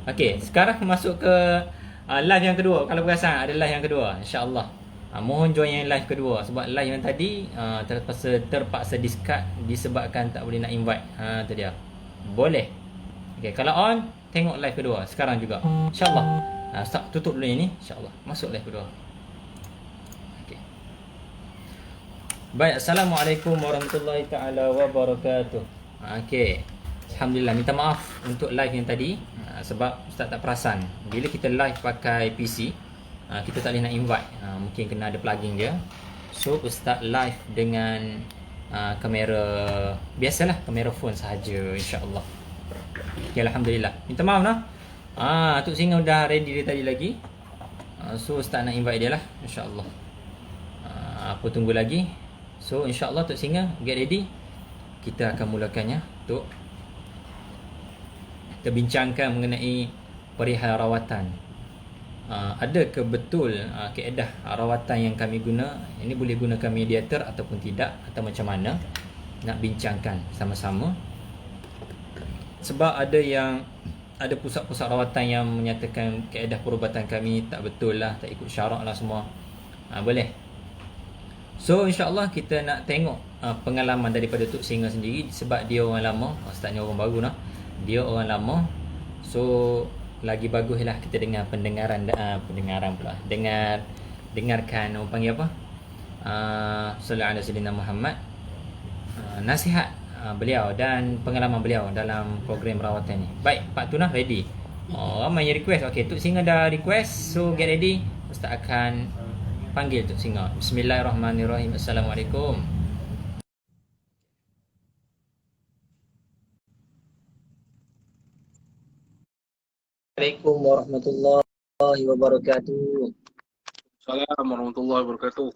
Okey, sekarang masuk ke live yang kedua. Kalau perasan ada live yang kedua, insya-Allah. Mohon join yang live kedua sebab live yang tadi terpaksa discard disebabkan tak boleh nak invite. Tu dia. Boleh. Okey, kalau on tengok live kedua sekarang juga. Insya-Allah. Ustaz tutup dulu yang ni, insya-Allah. Masuk live kedua. Okey. Baik, Assalamualaikum warahmatullahi taala wabarakatuh. Okey. Alhamdulillah, minta maaf untuk live yang tadi sebab Ustaz tak perasan. Bila kita live pakai PC, kita tak boleh nak invite. Mungkin kena ada plugin je. So Ustaz live dengan kamera biasalah, kamera phone sahaja, insya-Allah. Okay, Alhamdulillah. Minta maaf nah. Tok Singa dah ready dia tadi lagi. So Ustaz nak invite dia lah, insya-Allah. Apa tunggu lagi? So insya-Allah Tok Singa get ready. Kita akan mulakannya. Tok, kita bincangkan mengenai perihal rawatan. Adakah betul kaedah rawatan yang kami guna ini boleh gunakan mediator ataupun tidak, atau macam mana? Nak bincangkan sama-sama. Sebab ada pusat-pusat rawatan yang menyatakan kaedah perubatan kami tak betul lah, tak ikut syarak lah semua. Boleh. So insya-Allah kita nak tengok pengalaman daripada Tok Singa sendiri sebab dia orang lama, ustaz ni orang baru nah. Dia orang lama. So lagi baguslah kita dengar pendengaran pula. Dengarkan orang panggil apa? Sallallahu alaihi wasallam Muhammad. Nasihat beliau dan pengalaman beliau dalam program rawatan ni. Baik, Pak Tunah ready. Ramai yang request. Okey, Tok Singa dah request. So get ready. Ustaz akan panggil Tok Singa. Bismillahirrahmanirrahim. Assalamualaikum. Assalamualaikum warahmatullahi wabarakatuh. Assalamualaikum warahmatullahi wabarakatuh.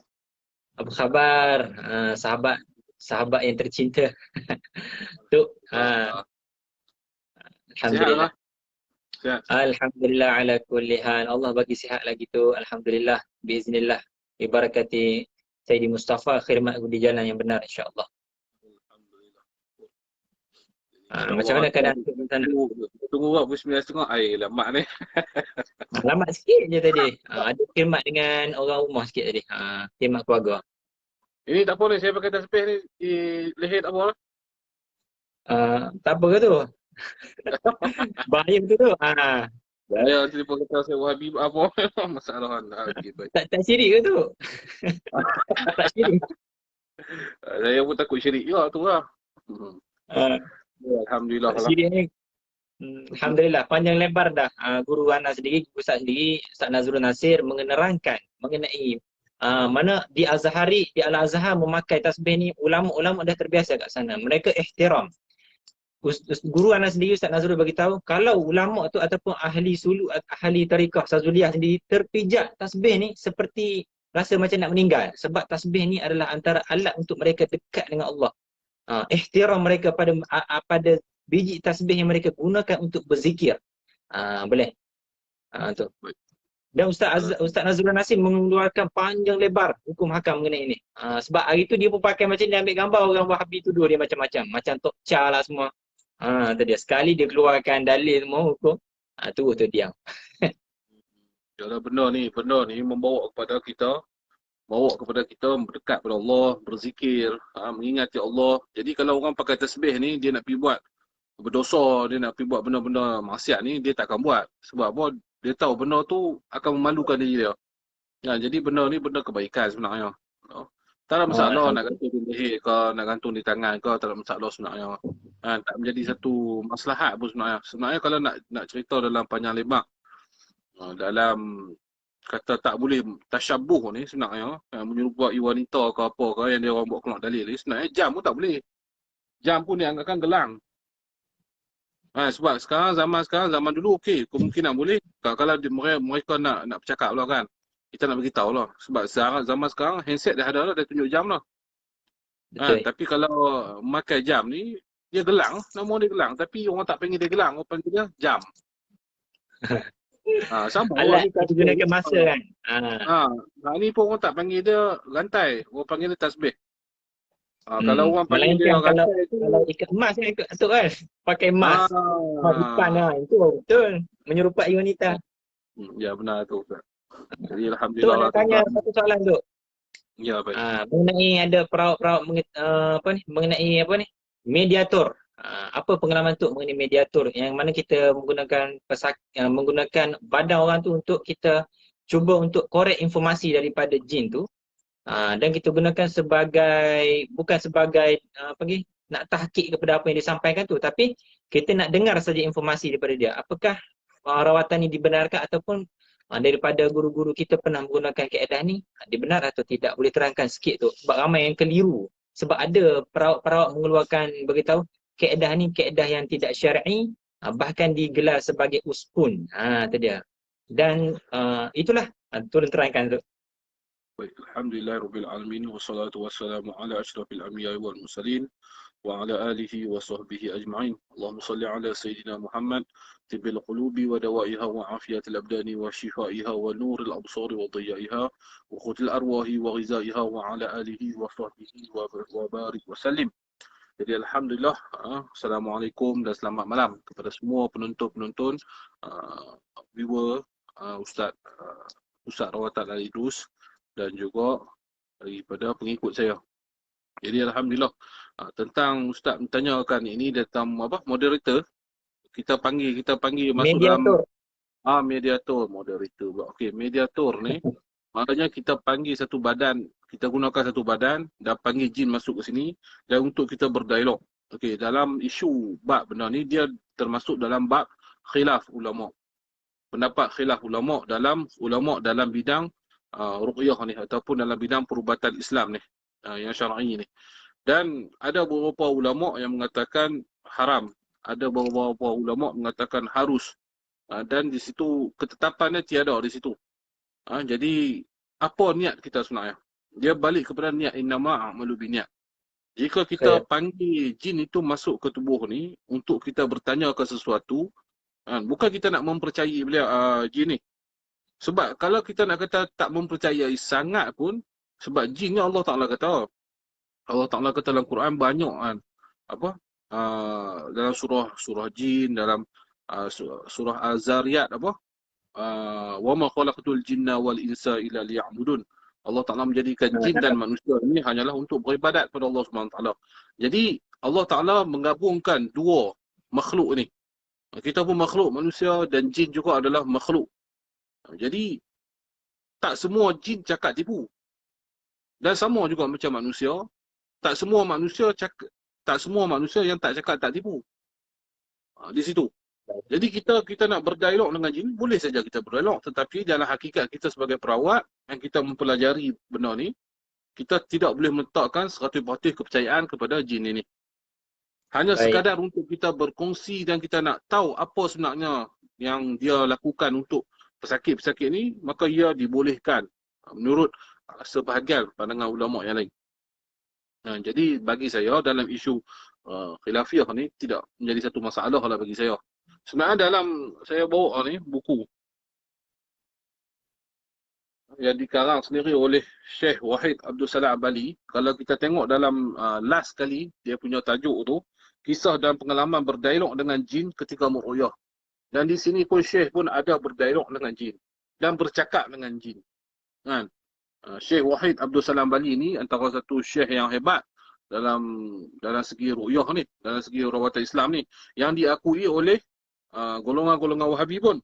Apa khabar? Sahabat yang tercinta. Tok, alhamdulillah. Sihat. Alhamdulillah ala kulli hal. Allah bagi sihat lagi tu. Alhamdulillah. Biiznillah. Ibarakati Sayyidi Mustafa khidmat di jalan yang benar, insya-Allah. Macam mana keadaan tu di sana? Tunggu buat pukul 9.30 air lambat ni. Lambat sikit je tadi. Ada khidmat dengan orang rumah sikit tadi. Khidmat keluarga. Ini tak apa ni, saya pakai tasbih ni di leher tak apa lah. Tak apa ke tu? Bahaya betul tu. Saya telefon kata saya Wahabi apa masalah kan. Tak syirik ke tu? Tak syirik. Saya pun takut syirik juga tu lah. Alhamdulillah lah. Syirik ni alhamdulillah panjang lebar dah. Guru Ana sendiri, Ustaz sendiri, Ustaz Nazrul Nasir menerangkan mengenai mana di Azhari, di Al-Azhar memakai tasbih ni, ulama-ulama dah terbiasa kat sana. Mereka ihtiram. Guru Ana sendiri, Ustaz Nazrul bagi tahu, kalau ulama tu ataupun ahli suluk, ahli tarikah Sazuliyah sendiri terpijak tasbih ni seperti rasa macam nak meninggal, sebab tasbih ni adalah antara alat untuk mereka dekat dengan Allah. Ihtiram mereka pada biji tasbih yang mereka gunakan untuk berzikir. Boleh. Tu. Dan Ustaz Nazrul Nasir mengeluarkan panjang lebar hukum hakam mengenai ini. Sebab hari tu dia pun pakai macam dia ambil gambar orang Wahabi tuduh dia macam-macam. Macam Tok Cha lah semua. Tadi sekali dia keluarkan dalil semua hukum. Tu diam. Yalah benda ni membawa kepada kita mendekat kepada Allah, berzikir, mengingati Allah. Jadi kalau orang pakai tasbih ni, dia nak pergi buat berdosa, dia nak pergi buat benda-benda maksiat ni, dia tak akan buat. Sebab apa? Dia tahu benda tu akan memalukan diri dia. Jadi benda ni benda kebaikan sebenarnya. Tak ada masalah nak gantung di leher ke, nak gantung di tangan ke, tak ada masalah sebenarnya. Tak menjadi satu maslahat pun sebenarnya. Sebenarnya kalau nak cerita dalam panjang lebar, dalam kata tak boleh tasyabuh ni sebenarnya, menyerupai wanita ke apa ke yang dia orang buat keluar dalil ni, sebenarnya jam pun tak boleh. Jam pun dianggapkan gelang. Sebab zaman dulu okey, kemungkinan boleh. Kalau mereka nak bercakap lah kan, kita nak beritahu lah. Sebab zaman sekarang handset dah ada lah, dah tunjuk jam lah. Tapi kalau memakai jam ni, dia gelang, nama dia gelang. Tapi orang tak panggil dia gelang, orang panggil dia jam. Sama alat kita gunakan masa kan. Ni pun orang tak panggil dia rantai, orang panggil dia tasbih. Kalau orang panggil dia Melainkan kalau rantai tu, ikat emas kan ikut tu kan. Pakai emas. Emas ikan ah, lah. Itu betul. Menyerupai wanita. ya benar tu Ustaz. Jadi Tu alhamdulillah nak lah tanya tuan-tuan. satu soalan tu. Ya baik. Mengenai ada perawat-perawat apa ni? Mengenai apa ni? Mediator. Apa pengalaman tu mengenai mediator yang mana kita menggunakan badan orang tu untuk kita cuba untuk korek informasi daripada jin tu. Dan kita gunakan sebagai bukan sebagai apa ni, nak tahqiq kepada apa yang disampaikan tu, tapi kita nak dengar saja informasi daripada dia. Apakah rawatan ini dibenarkan ataupun daripada guru-guru kita pernah menggunakan kaedah ni, dibenar atau tidak? Boleh terangkan sikit tu sebab ramai yang keliru. Sebab ada perawat-perawat mengeluarkan beritahu kaedah ni kaedah yang tidak syar'i, bahkan digelar sebagai uspun. Tu dia. Dan itulah tolong terangkan tu. Baik, alhamdulillah rabbil alamin wassalatu wassalamu ala asyrafil anbiya'i wal mursalin wa ala alihi wa sahbihi ajma'in. Allahumma salli ala sayyidina Muhammad tibbil qulubi wa dawaiha wa afiyatil abdani wa shifaiha wa nuril absari wa diyaiha wa khutil arwahi wa ghizaiha wa ala alihi wa sahbihi wa barik wa sallim. Jadi alhamdulillah, assalamualaikum dan selamat malam kepada semua penonton-penonton, viewer, Ustaz Rawatan Al-Idrus dan juga daripada pengikut saya. Jadi alhamdulillah, tentang Ustaz bertanyakan ini tentang apa, moderator, kita panggil masuk Mediator. dalam moderator. Okey, mediator ni maknanya kita panggil satu badan, kita gunakan satu badan dan panggil jin masuk ke sini dan untuk kita berdialog. Okey, dalam isu bab benda ni dia termasuk dalam bab khilaf ulama. Pendapat khilaf ulama dalam bidang ruqyah ni ataupun dalam bidang perubatan Islam ni, yang syar'i ni. Dan ada beberapa ulama yang mengatakan haram, ada beberapa ulama mengatakan harus, dan di situ ketetapannya tiada di situ. Jadi apa niat kita sebenarnya? Dia balik kepada niat, innama a'malu binniat. Jika kita panggil jin itu masuk ke tubuh ni untuk kita bertanya ke sesuatu, bukan kita nak mempercayai beliau jin ni. Sebab kalau kita nak kata tak mempercayai sangat pun, sebab jin ni Allah Ta'ala kata dalam Quran banyak kan, dalam surah jin, dalam surah Az-Zariyat, wa ma khalaqtul jinna wal insa illa liya'budun. Allah Ta'ala menjadikan jin dan manusia ini hanyalah untuk beribadat kepada Allah Subhanahu Wa Taala. Jadi Allah Ta'ala menggabungkan dua makhluk ni. Kita pun makhluk manusia dan jin juga adalah makhluk. Jadi tak semua jin cakap tipu. Dan sama juga macam manusia, tak semua manusia yang tak cakap tak tipu. Di situ. Jadi kita nak berdialog dengan jin, boleh saja kita berdialog, tetapi dalam hakikat kita sebagai perawat yang kita mempelajari benda ni, kita tidak boleh meletakkan 100% kepercayaan kepada jin ini. Hanya sekadar untuk kita berkongsi dan kita nak tahu apa sebenarnya yang dia lakukan untuk pesakit-pesakit ni, maka ia dibolehkan menurut sebahagian pandangan ulama yang lain. Jadi bagi saya dalam isu khilafiyah ni tidak menjadi satu masalah lah bagi saya. Sebenarnya dalam saya bawa ni buku yang dikarang sendiri oleh Syekh Wahid Abdul Salam Bali. Kalau kita tengok dalam last kali dia punya tajuk tu, kisah dan pengalaman berdialog dengan jin ketika meruqyah. Dan di sini pun Syekh pun ada berdialog dengan jin dan bercakap dengan jin. Kan? Syekh Wahid Abdul Salam Bali ni antara satu syekh yang hebat dalam segi ruqyah ni, dalam segi rawatan Islam ni, yang diakui oleh golongan-golongan Wahabi pun.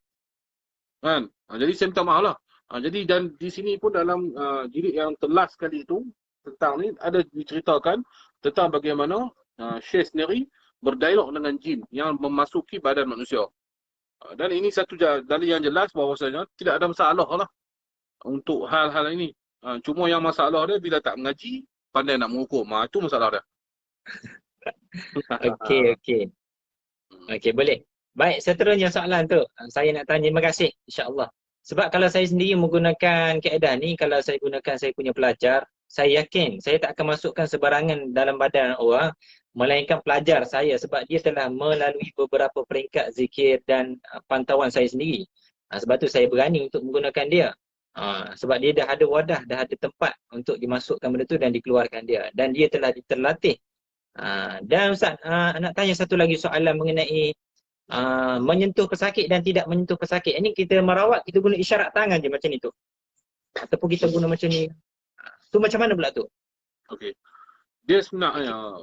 Kan? Jadi saya minta maaf lah. Jadi dan di sini pun dalam jilid yang telas sekali itu tentang ni ada diceritakan tentang bagaimana Syekh sendiri berdialog dengan jin yang memasuki badan manusia. Dan ini satu dalil yang jelas bahawasanya tidak ada masalah lah untuk hal-hal ini. Cuma yang masalah dia bila tak mengaji, pandai nak menghukum. Itu masalah dia. Okey, boleh. Baik, seterusnya soalan tu. Saya nak tanya, terima kasih, insya-Allah. Sebab kalau saya sendiri menggunakan kaedah ni, kalau saya gunakan saya punya pelajar, saya yakin saya tak akan masukkan sebarangan dalam badan orang, melainkan pelajar saya sebab dia telah melalui beberapa peringkat zikir dan pantauan saya sendiri. Sebab tu saya berani untuk menggunakan dia. Sebab dia dah ada wadah, dah ada tempat untuk dimasukkan benda tu dan dikeluarkan dia. Dan dia telah terlatih. Dan Ustaz, nak tanya satu lagi soalan mengenai menyentuh pesakit dan tidak menyentuh pesakit. Ini kita merawat, kita guna isyarat tangan je macam ni tu. Ataupun kita guna macam ni. Tu macam mana pula tu? Okey. Dia sebenarnya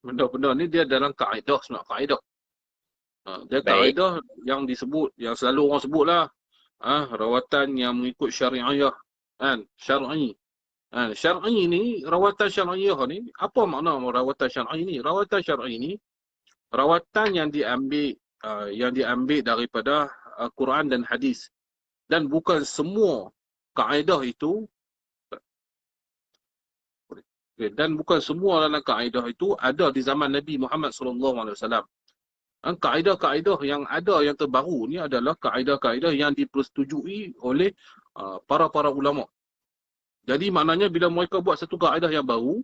benda-benda ni dia dalam kaedah, sebenarnya kaedah. Dia Baik. kaedah yang disebut, yang selalu orang sebut lah, rawatan yang mengikut syariah kan, syar'i. Syar'i ni, rawatan syariah ni, apa makna rawatan syar'i ni? Rawatan syar'i ni rawatan yang diambil daripada Quran dan hadis. Dan bukan semua kaedah itu, dan bukan semua dalam kaedah itu ada di zaman Nabi Muhammad SAW. Kaedah-kaedah yang ada yang terbaru ni adalah kaedah-kaedah yang dipersetujui oleh para ulama. Jadi maknanya bila mereka buat satu kaedah yang baru,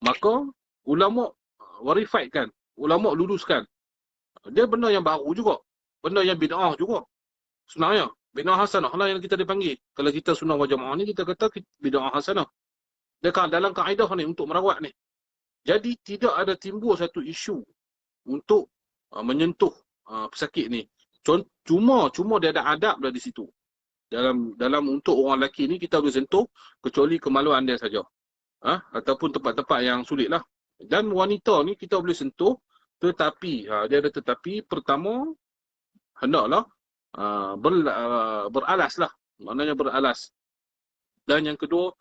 maka ulama verifiedkan, ulama luluskan. Dia benda yang baru juga, benda yang bid'ah juga. Sebenarnya bid'ah hasanah lah yang kita dipanggil. Kalau kita sunnah wal jamaah ni kita kata bid'ah hasanah. Dekat dalam kaedah ni untuk merawat ni. Jadi tidak ada timbul satu isu untuk menyentuh pesakit ni. Cuma dia ada adab dah di situ. Dalam untuk orang lelaki ni kita boleh sentuh kecuali kemaluan dia saja. Ataupun tempat-tempat yang sulit lah. Dan wanita ni kita boleh sentuh, tetapi dia ada tetapi pertama hendaklah beralas lah. Maknanya beralas. Dan yang kedua,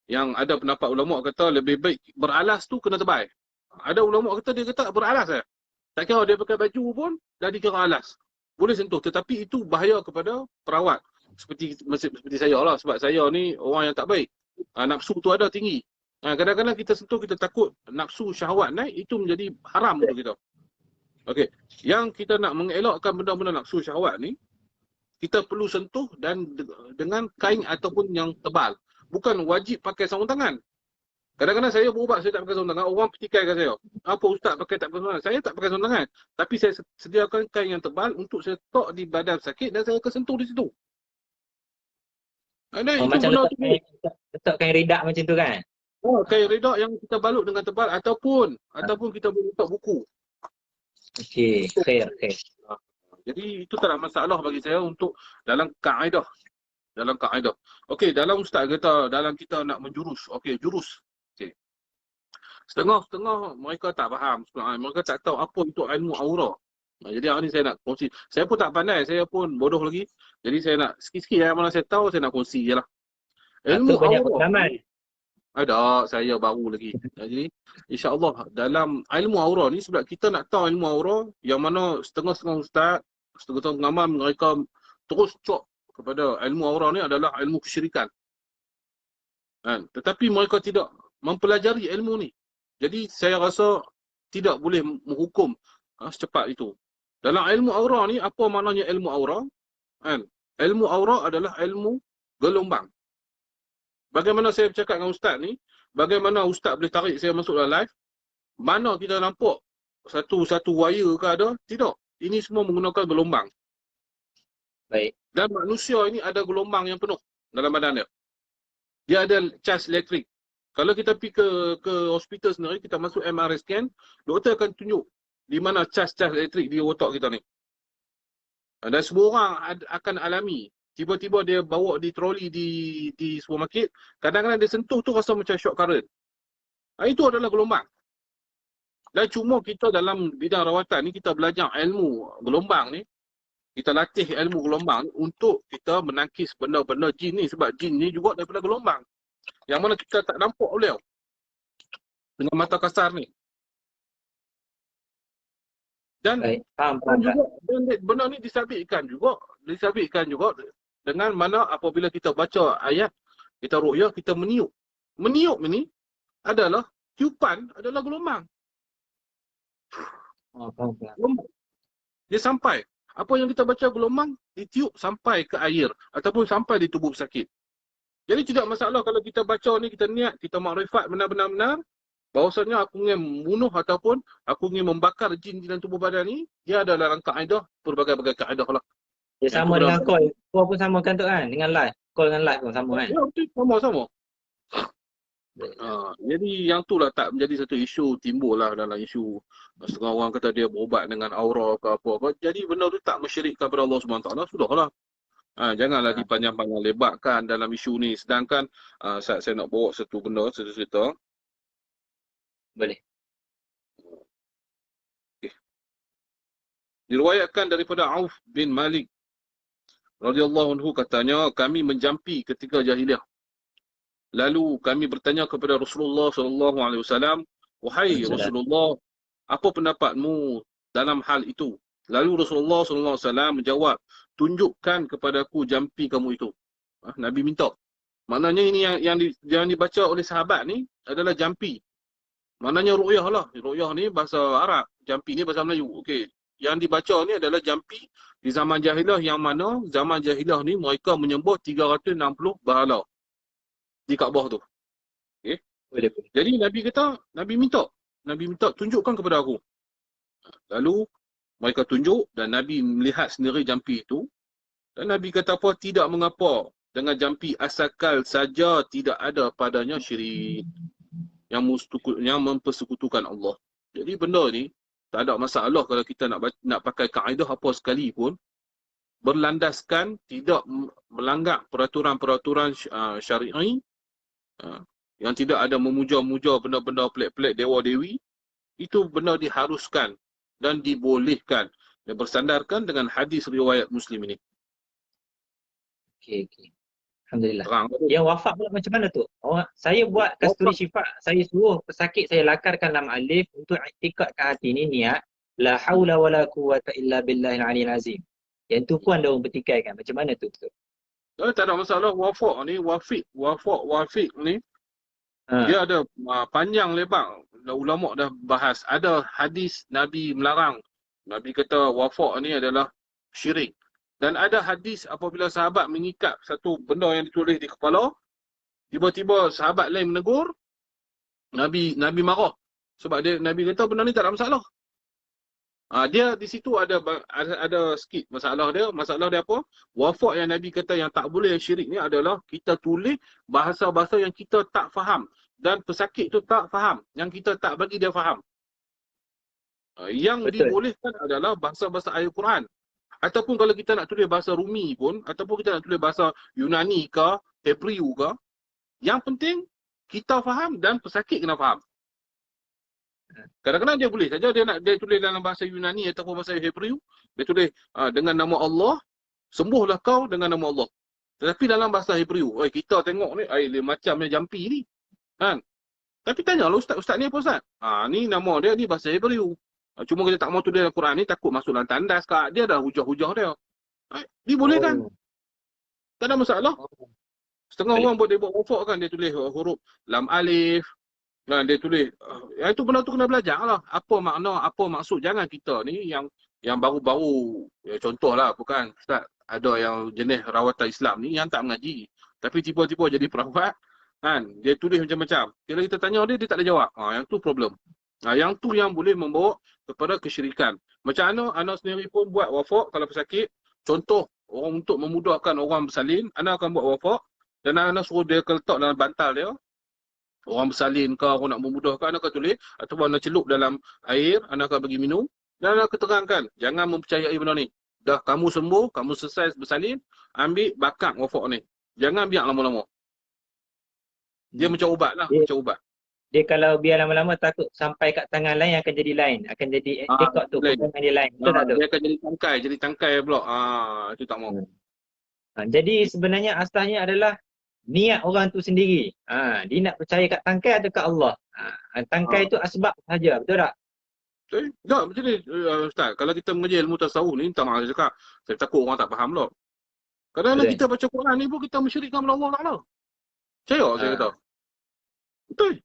yang ada pendapat ulama kata lebih baik beralas tu kena tebal. Ada ulama kata dia kata beralas saja. Tak kira dia pakai baju pun dah dikira alas. Boleh sentuh, tetapi itu bahaya kepada perawat. Seperti saya lah, sebab saya ni orang yang tak baik. Nafsu tu ada tinggi. Kadang-kadang kita sentuh, kita takut nafsu syahwat naik, itu menjadi haram untuk kita. Okey, yang kita nak mengelakkan benda-benda nafsu syahwat ni, kita perlu sentuh dan dengan kain ataupun yang tebal. Bukan wajib pakai sarung tangan. Kadang-kadang saya berubat, saya tak pakai sarung tangan, orang petikaikan saya. Apa ustaz pakai tak pakai sarung tangan? Saya tak pakai sarung tangan. Tapi saya sediakan kain yang tebal untuk saya tok di badan sakit dan saya akan sentuh di situ. Itu Macam benda letak kain ridak macam tu kan? Kain ridak yang kita balut dengan tebal ataupun kita boleh letak buku. Okey, khair. Jadi itu tak ada masalah bagi saya untuk dalam kaedah. Okey, dalam ustaz kata dalam kita nak menjurus. Okey, jurus. Okey. Setengah mereka tak faham. Mereka tak tahu apa itu ilmu aura. Jadi hari ni saya nak kongsi. Saya pun tak pandai, saya pun bodoh lagi. Jadi saya nak sikit-sikit yang mana saya tahu saya nak kongsi jelah. Ilmu banyak pengalaman. Ada, saya baru lagi. Jadi insya-Allah dalam ilmu aura ni, sebab kita nak tahu ilmu aura yang mana setengah-setengah ustaz, setengah-setengah pengamal mereka terus cok kepada ilmu aura ni adalah ilmu kesyirikan. Tetapi mereka tidak mempelajari ilmu ni. Jadi saya rasa tidak boleh menghukum secepat itu. Dalam ilmu aura ni, apa maknanya ilmu aura? Ilmu aura adalah ilmu gelombang. Bagaimana saya bercakap dengan ustaz ni, bagaimana ustaz boleh tarik saya masuk dalam live, mana kita nampak satu wire ke ada? Tidak. Ini semua menggunakan gelombang. Baik. Dan manusia ini ada gelombang yang penuh dalam badan dia. Dia ada cas elektrik. Kalau kita pergi ke hospital sendiri, kita masuk MRI scan, doktor akan tunjuk di mana cas elektrik di otak kita ni. Dan semua orang akan alami. Tiba-tiba dia bawa di troli di supermarket, kadang-kadang dia sentuh tu rasa macam shock current. Itu adalah gelombang. Dan cuma kita dalam bidang rawatan ni, kita belajar ilmu gelombang ni, kita latih ilmu gelombang untuk kita menangkis benda-benda jin ni. Sebab jin ni juga daripada gelombang. Yang mana kita tak nampak beliau dengan mata kasar ni. Dan benda ni disabitkan juga dengan mana apabila kita baca ayat, kita ru'yah, kita meniup. Meniup ni adalah tiupan, adalah gelombang. Dia sampai. Apa yang kita baca gelombang, ditiup sampai ke air ataupun sampai di tubuh sakit. Jadi tidak masalah kalau kita baca ni, kita niat, kita makrifat benar-benar bahawasanya aku ingin membunuh ataupun aku ingin membakar jin di dalam tubuh badan ni, dia ada dalam kaedah, pelbagai-bagai kaedah lah. Dia sama dengan kau pun sama kan tu kan, dengan live. call dengan live pun sama kan? Ya, betul. Sama-sama. Baik. Jadi yang tu lah tak menjadi satu isu, timbul lah dalam isu setengah orang kata dia berubat dengan aura ke apa-apa. Jadi benda tu tak mensyirikkan kepada Allah SWT, sudahlah. Janganlah Ah, dipanjang-panjang lebarkan dalam isu ni. Sedangkan saya nak bawa satu benda, satu cerita. boleh. Okay. Diriwayatkan daripada Auf bin Malik radhiyallahu anhu, katanya kami menjampi ketika jahiliah. Lalu kami bertanya kepada Rasulullah sallallahu alaihi wasallam, "Wahai Salam. Rasulullah, apa pendapatmu dalam hal itu?" Lalu Rasulullah sallallahu alaihi wasallam menjawab, "Tunjukkan kepadaku jampi kamu itu." Nabi minta. Maknanya ini yang dibaca oleh sahabat ni adalah jampi. Maknanya ru'yah lah. Ru'yah ni bahasa Arab, jampi ni bahasa Melayu. Okey. Yang dibaca ni adalah jampi di zaman jahiliah, yang mana zaman jahiliah ni mereka menyembah 360 berhala di Kaabah tu. Okey. Boleh. Jadi Nabi minta tunjukkan kepada aku. Lalu mereka tunjuk dan Nabi melihat sendiri jampi itu. Dan Nabi kata apa? Tidak mengapa dengan jampi asalkan saja tidak ada padanya syirik yang mempersekutukan Allah. Jadi benda ni tak ada masalah kalau kita nak pakai kaedah apa sekalipun, berlandaskan tidak melanggar peraturan-peraturan syar'i, yang tidak ada memuja-muja benda-benda pelik-pelik dewa-dewi. Itu benar diharuskan dan dibolehkan dan bersandarkan dengan hadis riwayat Muslim ini. Okey. Alhamdulillah. Terang. Yang wafat pula macam mana tu? Saya buat kasturi syifa, saya suruh pesakit saya lakarkan lam alif untuk iktikad ke hati ni niat la haula wala quwata illa billahil aliyil azim. Yang tu pun ada orang bertikaikan. Macam mana tu? Tak ada masalah. Wafak ni dia ada panjang lebar. Ulama dah bahas. Ada hadis Nabi melarang. Nabi kata wafak ni adalah syirik. Dan ada hadis apabila sahabat mengikat satu benda yang ditulis di kepala, tiba-tiba sahabat lain menegur, Nabi marah. Sebab Nabi kata benda ni tak ada masalah. Dia di situ ada sikit masalah dia. Masalah dia apa? Wafak yang Nabi kata yang tak boleh syirik ni adalah kita tulis bahasa-bahasa yang kita tak faham. Dan pesakit tu tak faham. Yang kita tak bagi dia faham. Yang Betul. dibolehkan adalah bahasa-bahasa ayat Quran. Ataupun kalau kita nak tulis bahasa Rumi pun, ataupun kita nak tulis bahasa Yunani ke, Hebreu ke, yang penting kita faham dan pesakit kena faham. Kadang-kadang dia boleh saja dia tulis dalam bahasa Yunani ataupun bahasa Hebreu, dia tulis dengan nama Allah, sembuhlah kau dengan nama Allah. Tetapi dalam bahasa Hebreu, kita tengok ni macamnya jampi ni. Kan? Tapi tanyalah ustaz ni apa ustaz? Ni nama dia ni bahasa Hebreu. Cuma kita tak mau tulis dalam Quran ni takut masuk dalam tandas ke, dia dah hujah-hujah dia. Dibolehkan. Tak ada masalah. Setengah orang dia buat wafak kan, dia tulis huruf lam alif. Dia tulis itu benda tu kena belajar lah. Apa makna, apa maksud. Jangan kita ni yang baru-baru, contohlah bukan ustaz, ada yang jenis rawatan Islam ni yang tak mengaji. Tapi tiba-tiba jadi perawat kan, dia tulis macam-macam. Bila kita tanya dia tak ada jawab. Yang tu problem. Yang tu yang boleh membawa kepada kesyirikan. Macam ana sendiri pun buat wafak kalau pesakit. Contoh, orang untuk memudahkan orang bersalin, ana akan buat wafak dan ana suruh dia letak dalam bantal dia. Orang bersalin ke, orang nak memudahkan, ana akan tulis ataupun ana celup dalam air, ana akan bagi minum dan ana akan terangkan, jangan mempercayai benda ni. Dah kamu sembuh, kamu selesai bersalin, ambil bakar wafak ni. Jangan biar lama-lama. Dia macam ubat lah, macam ubat. Dia kalau biar lama-lama takut sampai kat tangan lain akan jadi lain. Akan jadi tekok tu, pegangan dia lain. Betul tak tu? Dia akan jadi tangkai pula. Itu tak mau. Jadi sebenarnya asalnya adalah niat orang tu sendiri. Dia nak percaya kat tangkai atau kat Allah. Tangkai tu asbab saja, betul tak? Tak, macam ni Ustaz. Kalau kita mengaji ilmu tasawuf ni, tak maaf saya cakap. Saya takut orang tak faham pula. Kadang-kadang kita baca Quran ni pun kita mensyirikkan kepada Allah Ta'ala. Percaya saya kata. Betul.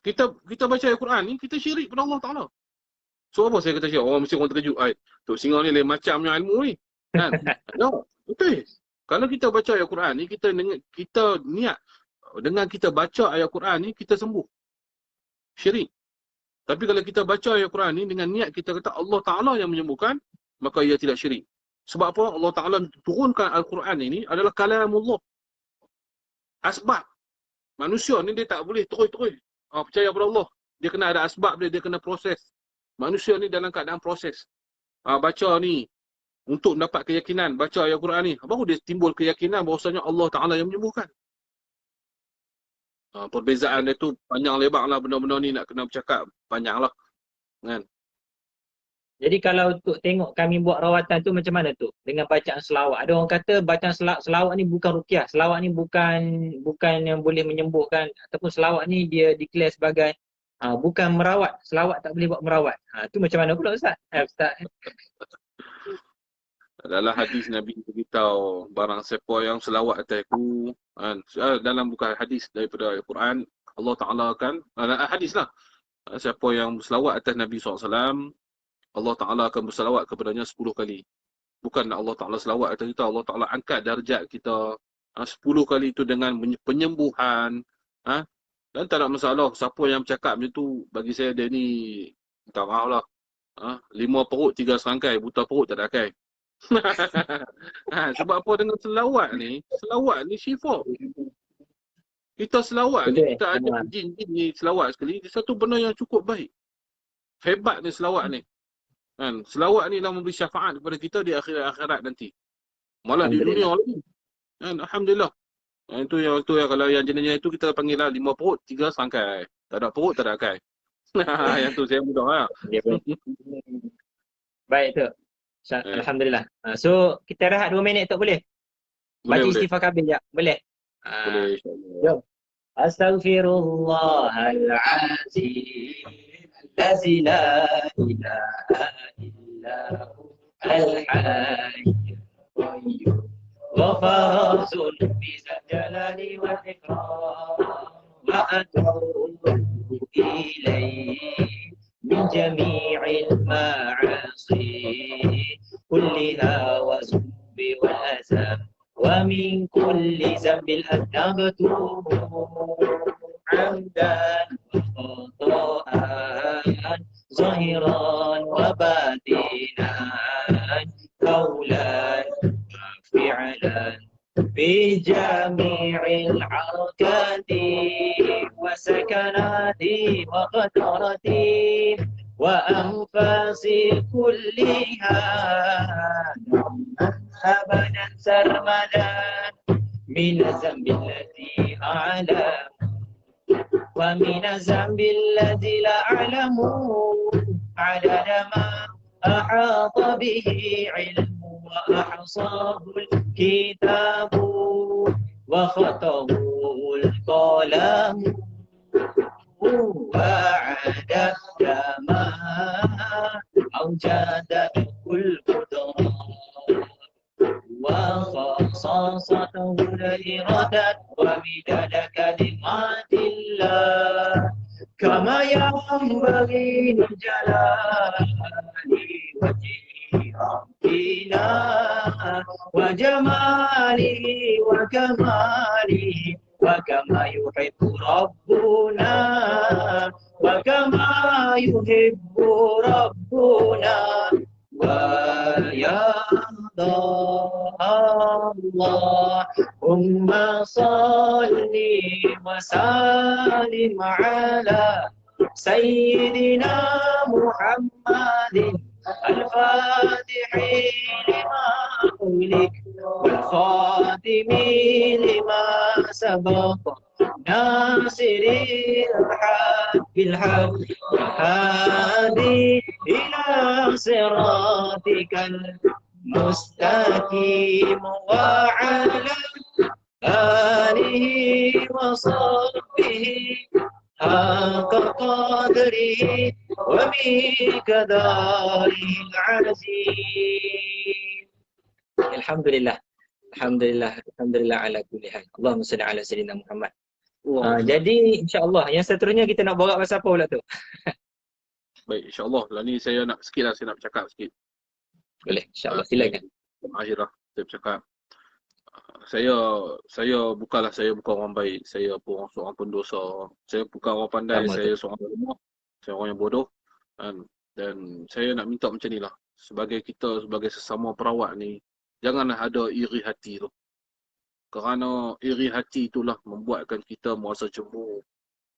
Kita baca Al-Quran ni, kita syirik pada Allah Ta'ala. So apa saya kata syirik? Orang mesti orang terkejut. Tok Singa ni lain macamnya ilmu ni. Kan? No, betul. Kalau kita baca Al-Quran ni, kita niat dengan kita baca ayat Quran ni, kita sembuh. Syirik. Tapi kalau kita baca ayat Quran ni dengan niat kita kata Allah Ta'ala yang menyembuhkan, maka ia tidak syirik. Sebab apa? Allah Ta'ala turunkan Al-Quran ini adalah kalamullah. Asbab. Manusia ni dia tak boleh terus-terus percaya pada Allah. Dia kena ada asbab dia, dia kena proses. Manusia ni dalam keadaan proses. Baca ni untuk mendapat keyakinan, baca ayat Quran ni, baru dia timbul keyakinan bahawasanya Allah Ta'ala yang menyembuhkan. Perbezaan dia tu panjang lebar lah, benda-benda ni nak kena bercakap panjang lah. Kan? Jadi kalau untuk tengok kami buat rawatan tu macam mana tu? Dengan bacaan selawat. Ada orang kata bacaan selawat ni bukan ruqyah. Selawat ni bukan yang boleh menyembuhkan, ataupun selawat ni dia declare sebagai bukan merawat. Selawat tak boleh buat merawat. Tu macam mana pula Ustaz? Ustaz. Dalam hadis Nabi beritahu, barang siapa yang selawat atas aku, dalam bukan hadis daripada Al-Quran, Allah Ta'ala akan, hadis lah, siapa yang berselawat atas Nabi SAW, Allah Ta'ala akan berselawat kepadanya 10 kali. Bukan Allah Ta'ala selawat atas kita, Allah Ta'ala angkat darjat kita 10 kali itu dengan penyembuhan. Dan tak ada masalah. Siapa yang bercakap macam tu, bagi saya dia ni, minta maaf lah. 5 perut 3 serangkai, buta perut tak ada akai. Sebab apa dengan selawat ni syifa. Kita selawat ni, kita ada jin-jin ni selawat sekali, dia satu benda yang cukup baik. Hebat ni selawat ni. Kan? Selawat ni lah memberi syafaat kepada kita di akhirat nanti. Malah di dunia lagi. Kan? Alhamdulillah. Itu yang kalau yang jenis itu kita panggil lah 5 perut 3 serangkai. Tak ada perut tak ada akai. Yang tu saya mudah lah. Baik tu. Alhamdulillah. So kita rehat 2 minit tu boleh? Baca istighfar kabir sekejap. Boleh? Boleh insya-Allah. Jom. Astaghfirullahalazim. Allazi la ilaha illa hu al-hayyul qayyum. Ghafara dzunbi jalali wal ikram. Wa atubu ilaihi min jami'il ma'asi kulliha wa zumbi wal asam wa min kulli zambil adnabtu amdan wa khata'an zahiran wa batinan qawlan wa fi'lan في جميع الحركات وسكنات وقطرات وأنفاس كلها دوما أبدا سرمدا من الذنب الذي أعلم ومن الذنب الذي لا أعلم عدد ما أحاط به علم وأحصاه الكتاب وخطه القلم وعدد ما أوجده القدرة وخصاصته الإرادة ومداد كلمات الله كما ينبغي لجلال وجه ربنا وجماله وكماله وكما يحب ربنا وكما يحب ربنا ويرضى اللهم صل وسلم على سيدنا محمد الفاتح لما أغلق والخاتم لما سبق ناصر الحق بالحق الهادي إلى صراطك المستقيم وعلى آله وصحبه حق قدره ومقداره العظيم. Alhamdulillah. Alhamdulillah ala kulli hal. Allahumma salli ala sayyidina Muhammad. Jadi insya-Allah yang seterusnya kita nak borak pasal apa pula tu? Baik, insya-Allah. Lah ni saya nak bercakap sikit. Boleh, insya-Allah silakan. Akhirah saya bercakap. Saya bukan orang baik, saya pun seorang pendosa. Saya bukan orang pandai, saya seorang lemah, saya orang yang bodoh. Dan saya nak minta macam ni lah, sebagai sesama perawat ni, janganlah ada iri hati tu. Kerana iri hati itulah membuatkan kita merasa cemburu,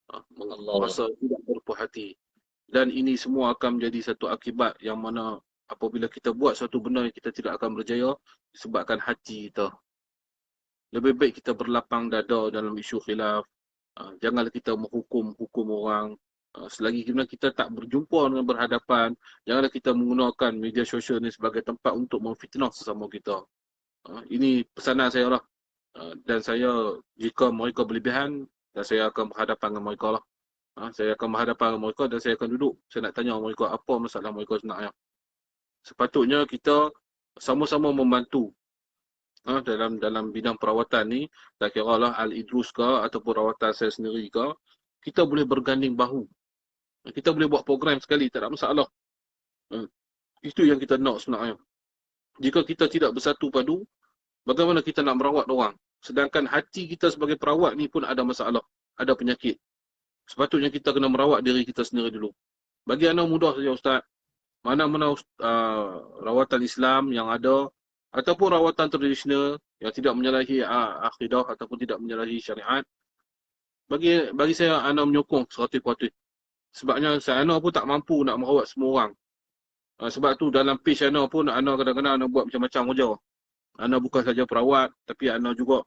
Allah. merasa tidak berpuas hati. Dan ini semua akan menjadi satu akibat yang mana apabila kita buat satu benda yang kita tidak akan berjaya disebabkan hati kita. Lebih baik kita berlapang dada dalam isu khilaf. Janganlah kita menghukum orang. Selagi kita tak berjumpa dengan berhadapan, janganlah kita menggunakan media sosial ini sebagai tempat untuk memfitnah sesama kita. Ini pesanan saya lah. Dan saya, jika mereka berlebihan, dan saya akan berhadapan dengan mereka lah. Saya akan berhadapan dengan mereka dan saya akan duduk. Saya nak tanya mereka apa masalah mereka sebenarnya. Sepatutnya kita sama-sama membantu dalam bidang perawatan ni. Tak kira lah Al-Idrus ke ataupun rawatan saya sendiri ke, kita boleh berganding bahu. Kita boleh buat program sekali, tak ada masalah. Itu yang kita nak sebenarnya. Jika kita tidak bersatu padu, bagaimana kita nak merawat orang? Sedangkan hati kita sebagai perawat ni pun ada masalah, ada penyakit. Sepatutnya kita kena merawat diri kita sendiri dulu. Bagi anak muda saja Ustaz, mana-mana rawatan Islam yang ada ataupun rawatan tradisional yang tidak menyalahi akidah ataupun tidak menyalahi syariat, bagi saya anak menyokong 100%. Sebabnya saya anak pun tak mampu nak merawat semua orang. Sebab tu dalam page anak pun anak kadang-kadang anak buat macam-macam kerja. Anak bukan saja perawat tapi anak juga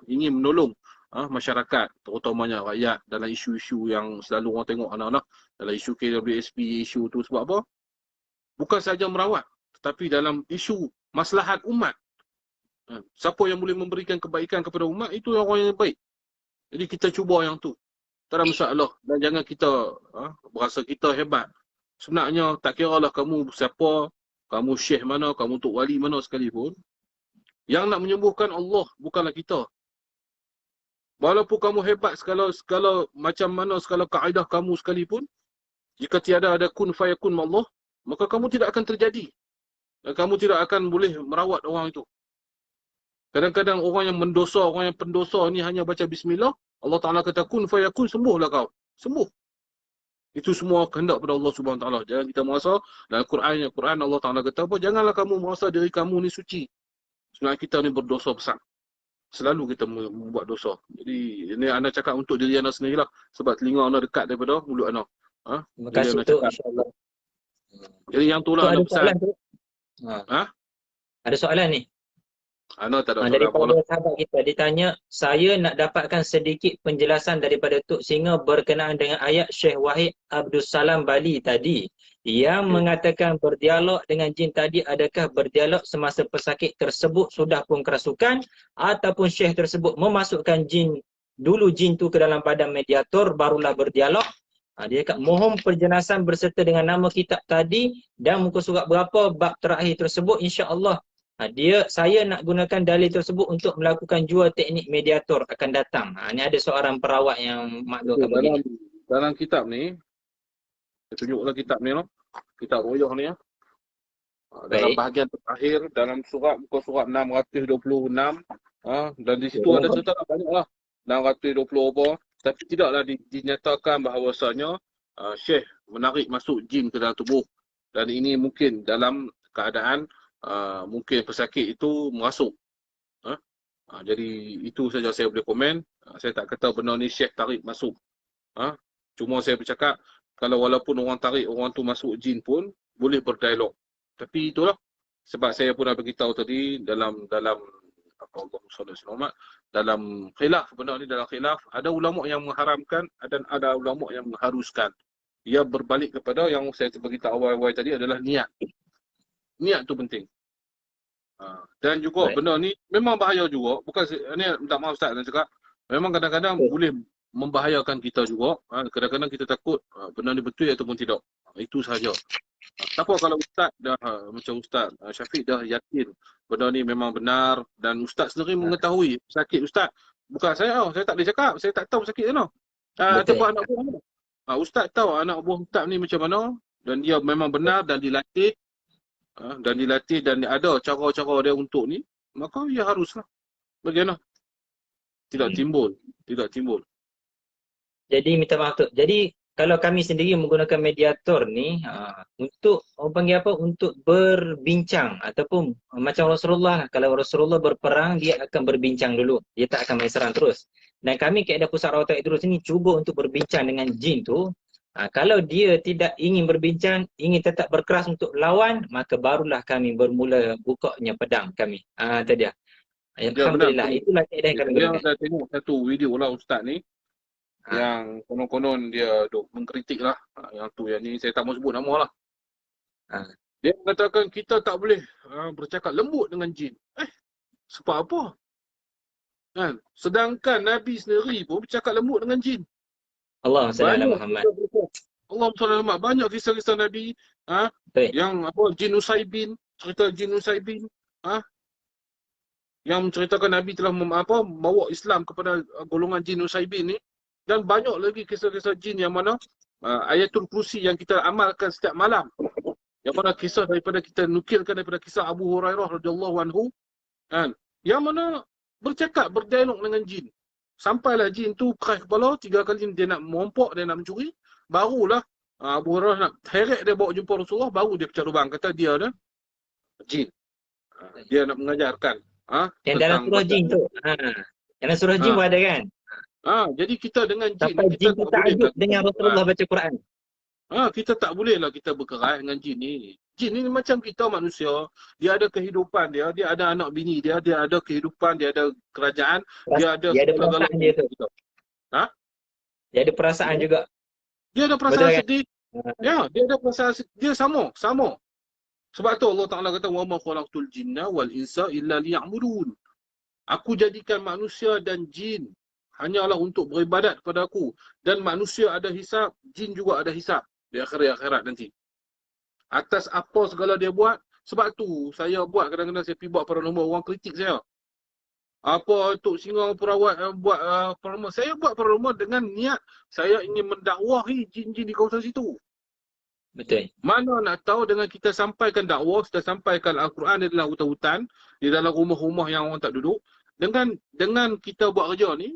ingin menolong masyarakat, terutamanya rakyat dalam isu-isu yang selalu orang tengok anak-anak dalam isu KWSP, isu tu sebab apa? Bukan saja merawat tetapi dalam isu maslahat umat. Siapa yang boleh memberikan kebaikan kepada umat, itu orang yang baik. Jadi kita cuba yang tu. Tak ada masalah. Dan jangan kita berasa kita hebat. Sebenarnya tak kira lah kamu siapa, kamu syekh mana, kamu tok wali mana sekalipun. Yang nak menyembuhkan Allah, bukanlah kita. Walaupun kamu hebat segala macam mana, segala kaedah kamu sekalipun, jika tiada ada kun fayakun Allah, maka kamu tidak akan terjadi. Dan kamu tidak akan boleh merawat orang itu. Kadang-kadang orang yang mendosa, orang yang pendosa ni hanya baca bismillah, Allah Ta'ala kata kun fayakun, sembuhlah kau. Sembuh. Itu semua kehendak pada Allah Subhanahu Wa Taala. Jangan kita merasa dalam Quran Allah Ta'ala kata apa? Janganlah kamu merasa diri kamu ni suci. Sebenarnya kita ni berdosa besar. Selalu kita membuat dosa. Jadi ini anda cakap untuk diri anda sendirilah. Sebab telinga anda dekat daripada mulut anda. Terima kasih tu, insya-Allah. Jadi yang tu lah anda pesan. Ada soalan ni. Anda tak ada soalan Daripada apa. sahabat kita, dia tanya, saya nak dapatkan sedikit penjelasan daripada Tok Singa berkenaan dengan ayat Syekh Wahid Abdul Salam Bali tadi yang mengatakan berdialog dengan jin tadi, adakah berdialog semasa pesakit tersebut sudah pun kerasukan ataupun Syekh tersebut memasukkan jin tu ke dalam badan mediator barulah berdialog? Dia kata mohon penjelasan berserta dengan nama kitab tadi dan muka surat berapa bab terakhir tersebut, insya-Allah. Saya nak gunakan dalil tersebut untuk melakukan jual teknik mediator akan datang. Ini ada seorang perawat yang maklumkan begini. Dalam kitab ni, saya tunjuklah kitab ni lah. Kitab Royah ni ya. Dalam bahagian terakhir, dalam muka surat 626, dan di situ ada cerita banyak lah. 620 apa. Tapi tidaklah dinyatakan bahawasanya Syekh menarik masuk jin ke dalam tubuh. Dan ini mungkin dalam keadaan mungkin pesakit itu merasuk. Jadi itu saja saya boleh komen. Saya tak kata benda ni Syekh tarik masuk. Cuma saya bercakap kalau walaupun orang tarik orang tu masuk jin pun boleh berdialog. Tapi itulah sebab saya pun dah beritahu tadi dalam dalam khilaf, benda ni dalam khilaf ada ulama yang mengharamkan dan ada ulama yang mengharuskan. Ia berbalik kepada yang saya beritahu awal-awal tadi adalah niat. Niat tu penting. Dan juga benda ni memang bahaya juga. Bukan ni minta maaf Ustaz nak cakap. Memang kadang-kadang boleh membahayakan kita juga. Kadang-kadang kita takut benda ni betul ataupun tidak. Itu sahaja. Tak apa kalau Ustaz dah macam Ustaz Syafiq dah yakin benda ni memang benar dan Ustaz sendiri mengetahui sakit Ustaz. Bukan saya tak boleh cakap. Saya tak tahu sakit mana. Ataupun anak buah. Ustaz tahu anak buah Ustaz ni macam mana dan dia memang benar dan dilatih. Dan ada cara-cara dia untuk ni, maka ia haruslah. Bagaimana? Tidak timbul. Jadi minta maaf tu. Jadi kalau kami sendiri menggunakan mediator ni untuk orang panggil apa, untuk berbincang ataupun macam Rasulullah lah. Kalau Rasulullah berperang, dia akan berbincang dulu, dia tak akan main serang terus. Dan kami kaedah pusat rawatan Idrus ni cuba untuk berbincang dengan jin tu. Kalau dia tidak ingin berbincang, ingin tetap berkeras untuk lawan, maka barulah kami bermula bukanya pedang kami. Itu dia. Ya, benar. Alhamdulillah, itulah kaedah yang kami Saya gunakan. dah tengok satu video lah Ustaz ni, yang konon-konon dia duk mengkritik lah. Yang tu, yang ni saya tak mau sebut nama lah. Dia mengatakan kita tak boleh bercakap lembut dengan jin. Sebab apa? Kan? Sedangkan Nabi sendiri pun bercakap lembut dengan jin. Allahumma salli ala Banyak Muhammad. Allah SWT, banyak kisah-kisah Nabi Betul. yang apa, jin Usaibin, cerita jin Usaibin, yang menceritakan Nabi telah bawa Islam kepada golongan jin Usaibin ni. Dan banyak lagi kisah-kisah jin yang mana Ayatul Kursi yang kita amalkan setiap malam. Yang mana kisah daripada kita nukilkan daripada kisah Abu Hurairah radhiyallahu anhu, kan? Yang mana berdialog dengan jin. Sampailah jin tu keras kepala, 3 kali dia nak merompok, dia nak mencuri, barulah Abu Hurairah nak heret dia bawa jumpa Rasulullah, baru dia pecah lubang, kata dia ada jin. Dia nak mengajarkan Yang dalam surah jin tu. Dalam surah jin pun ada kan? Jadi kita dengan jin, Sampai kita jin tu takjub dengan Rasulullah baca Quran. kita tak boleh lah kita berkeras dengan jin ni. Jin ni macam kita manusia, dia ada kehidupan dia ada anak bini dia ada kehidupan, dia ada kerajaan, dia ada perasaan dia tu. Dia ada perasaan juga. Dia ada perasaan Betul, sedih. Ya, dia ada perasaan dia sama. Sebab tu Allah Taala kata wa ma khalaqtul jinna wal insa illa liya'budun. Aku jadikan manusia dan jin hanyalah untuk beribadat kepada aku. Dan manusia ada hisap, jin juga ada hisap di akhirat nanti. Atas apa segala dia buat. Sebab tu saya buat kadang-kadang saya pergi buat paranormal, orang kritik saya. Apa Tok Singa perawat buat paranormal. Saya buat paranormal dengan niat saya ingin mendakwahi jin-jin di kawasan situ. Betul. Mana nak tahu dengan kita sampaikan dakwah, kita sampaikan Al-Quran di dalam hutan-hutan, di dalam rumah-rumah yang orang tak duduk. Dengan kita buat kerja ni,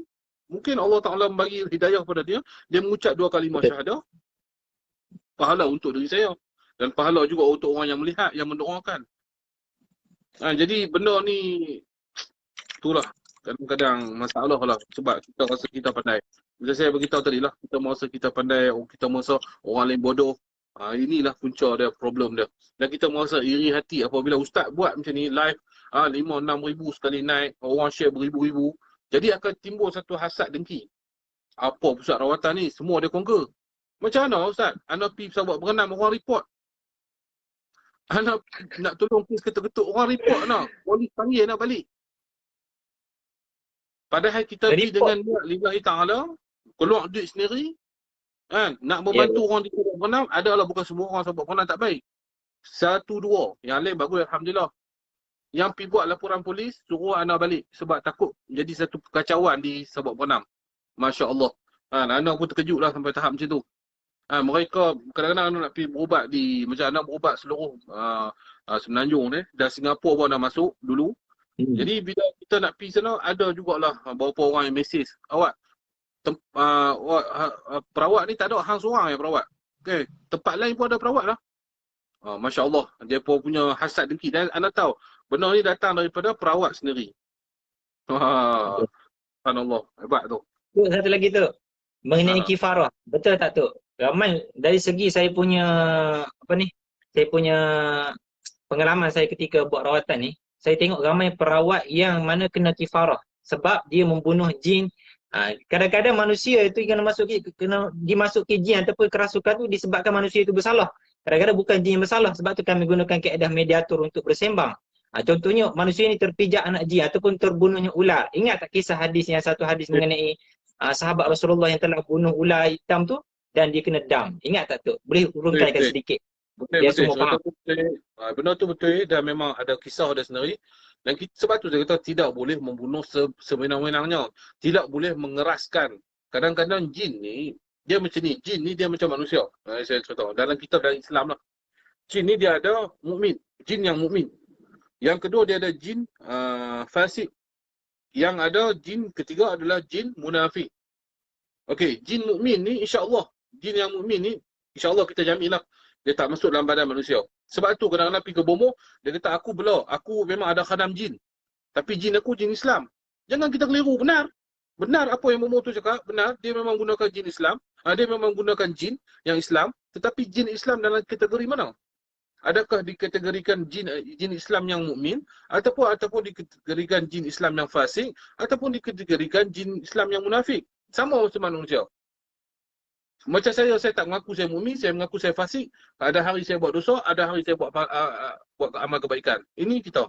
mungkin Allah Ta'ala bagi hidayah kepada dia, dia mengucap 2 kalimah syahadah, pahala untuk diri saya. Dan pahala juga untuk orang yang melihat, yang mendoakan. Jadi benda ni, itulah kadang-kadang masalah lah. Sebab kita rasa kita pandai. Macam saya beritahu tadi lah, kita merasa kita pandai, kita merasa orang lain bodoh. Inilah punca dia, problem dia. Dan kita merasa iri hati apabila ustaz buat macam ni, live 5-6 ribu sekali naik, orang share beribu-ribu. Jadi akan timbul satu hasad dengki. Apa pusat rawatan ni, semua dia conquer. Macam mana ustaz? Anak pergi pesawat berenam, orang report. Anak nak tolong kes ketuk-ketuk, orang report nak. Polis panggil nak balik. Padahal kita pergi dengan niat lillahi ta'ala, keluar duit sendiri, kan? Nak membantu orang di pesawat berenam, adalah bukan semua orang sahabat berenam tak baik. 1-2, yang lain bagus alhamdulillah. Yang pergi buat laporan polis, suruh anak balik sebab takut jadi satu kekacauan di sahabat berenam. Masya Allah. Anak pun terkejut lah sampai tahap macam tu. Mereka kadang-kadang anak nak pergi berubat macam anak berubat seluruh Semenanjung ni, dan Singapura pun dah masuk dulu. Jadi bila kita nak pergi sana, ada jugalah beberapa orang yang mesej, awak perawat ni tak ada hang seorang yang perawat. Okay. Tempat lain pun ada perawat lah. Masya Allah, dia pun punya hasad dengki. Dan anda tahu, benda ni datang daripada perawat sendiri. Subhanallah, hebat tu. Tu satu lagi tu, mengenai kifarah. Betul tak tu? Ramai dari segi saya punya saya punya pengalaman saya ketika buat rawatan ni, saya tengok ramai perawat yang mana kena kifarah sebab dia membunuh jin. Kadang-kadang manusia itu kena dimasuki jin ataupun kerasukan tu disebabkan manusia itu bersalah. Kadang-kadang bukan jin yang bersalah, sebab tu kami gunakan kaedah mediator untuk bersembang. Contohnya manusia ni terpijak anak jin ataupun terbunuhnya ular. Ingat tak kisah hadis yang satu hadis mengenai sahabat Rasulullah yang telah bunuh ular hitam tu dan dia kena dam. Ingat tak tu? Boleh urutkan sedikit. Biar semua faham. Benda tu betul, dan memang ada kisah dia sendiri. Dan sebab tu saya kata tidak boleh membunuh sewenang-wenangnya. Tidak boleh mengeraskan. Kadang-kadang jin ni, dia macam ni. Jin ni dia macam manusia. Saya cerita. Dalam kitab dari Islam lah. Jin ni dia ada mukmin, jin yang mukmin. Yang kedua dia ada jin fasik. Yang ada jin ketiga adalah jin munafik. Okey, jin mukmin ni insya-Allah jin yang mukmin ni insya-Allah kita jaminlah dia tak masuk dalam badan manusia. Sebab tu kadang-kadang pergi ke bomoh, dia kata aku belak, aku memang ada khanam jin. Tapi jin aku jin Islam. Jangan kita keliru, benar. Benar apa yang bomoh tu cakap, benar. Dia memang gunakan jin Islam. Dia memang gunakan jin yang Islam, tetapi jin Islam dalam kategori mana? Adakah dikategorikan jin Islam yang mukmin ataupun dikategorikan jin Islam yang fasik ataupun dikategorikan jin Islam yang munafik? Sama macam manusia. Macam saya tak mengaku saya mukmin, saya mengaku saya fasik. Ada hari saya buat dosa, ada hari saya buat amal kebaikan. Ini kita.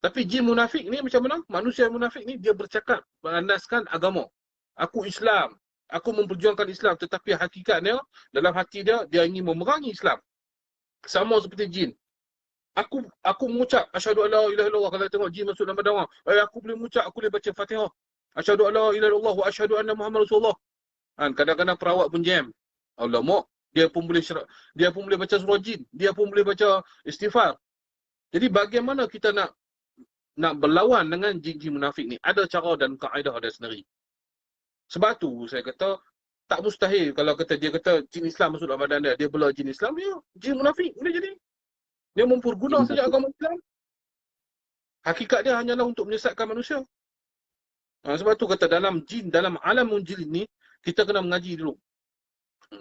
Tapi jin munafik ni macam mana? Manusia munafik ni dia bercakap berandaskan agama. Aku Islam, aku memperjuangkan Islam, tetapi hakikatnya dalam hati dia ingin memerangi Islam. Sama seperti jin. Aku mengucap asyhadu alla ilaha illallah, kalau tengok jin masuk dalam badan orang. Aku boleh mengucap, aku boleh baca Fatihah. Asyhadu alla ilaha illallah wa asyhadu anna Muhammad Rasulullah. Kadang-kadang perawat pun jam. Alamak, dia pun boleh baca surah jin, dia pun boleh baca istighfar. Jadi bagaimana kita nak berlawan dengan jin-jin munafik ni? Ada cara dan kaedah dia sendiri. Sebab tu saya kata tak mustahil kalau dia kata jin Islam masuk dalam badan dia bela jin Islam, ya, jin munafik boleh jadi. Dia memperguna saja agama Islam. Hakikat dia hanyalah untuk menyesatkan manusia. Sebab tu kata dalam alam jin ni kita kena mengaji dulu.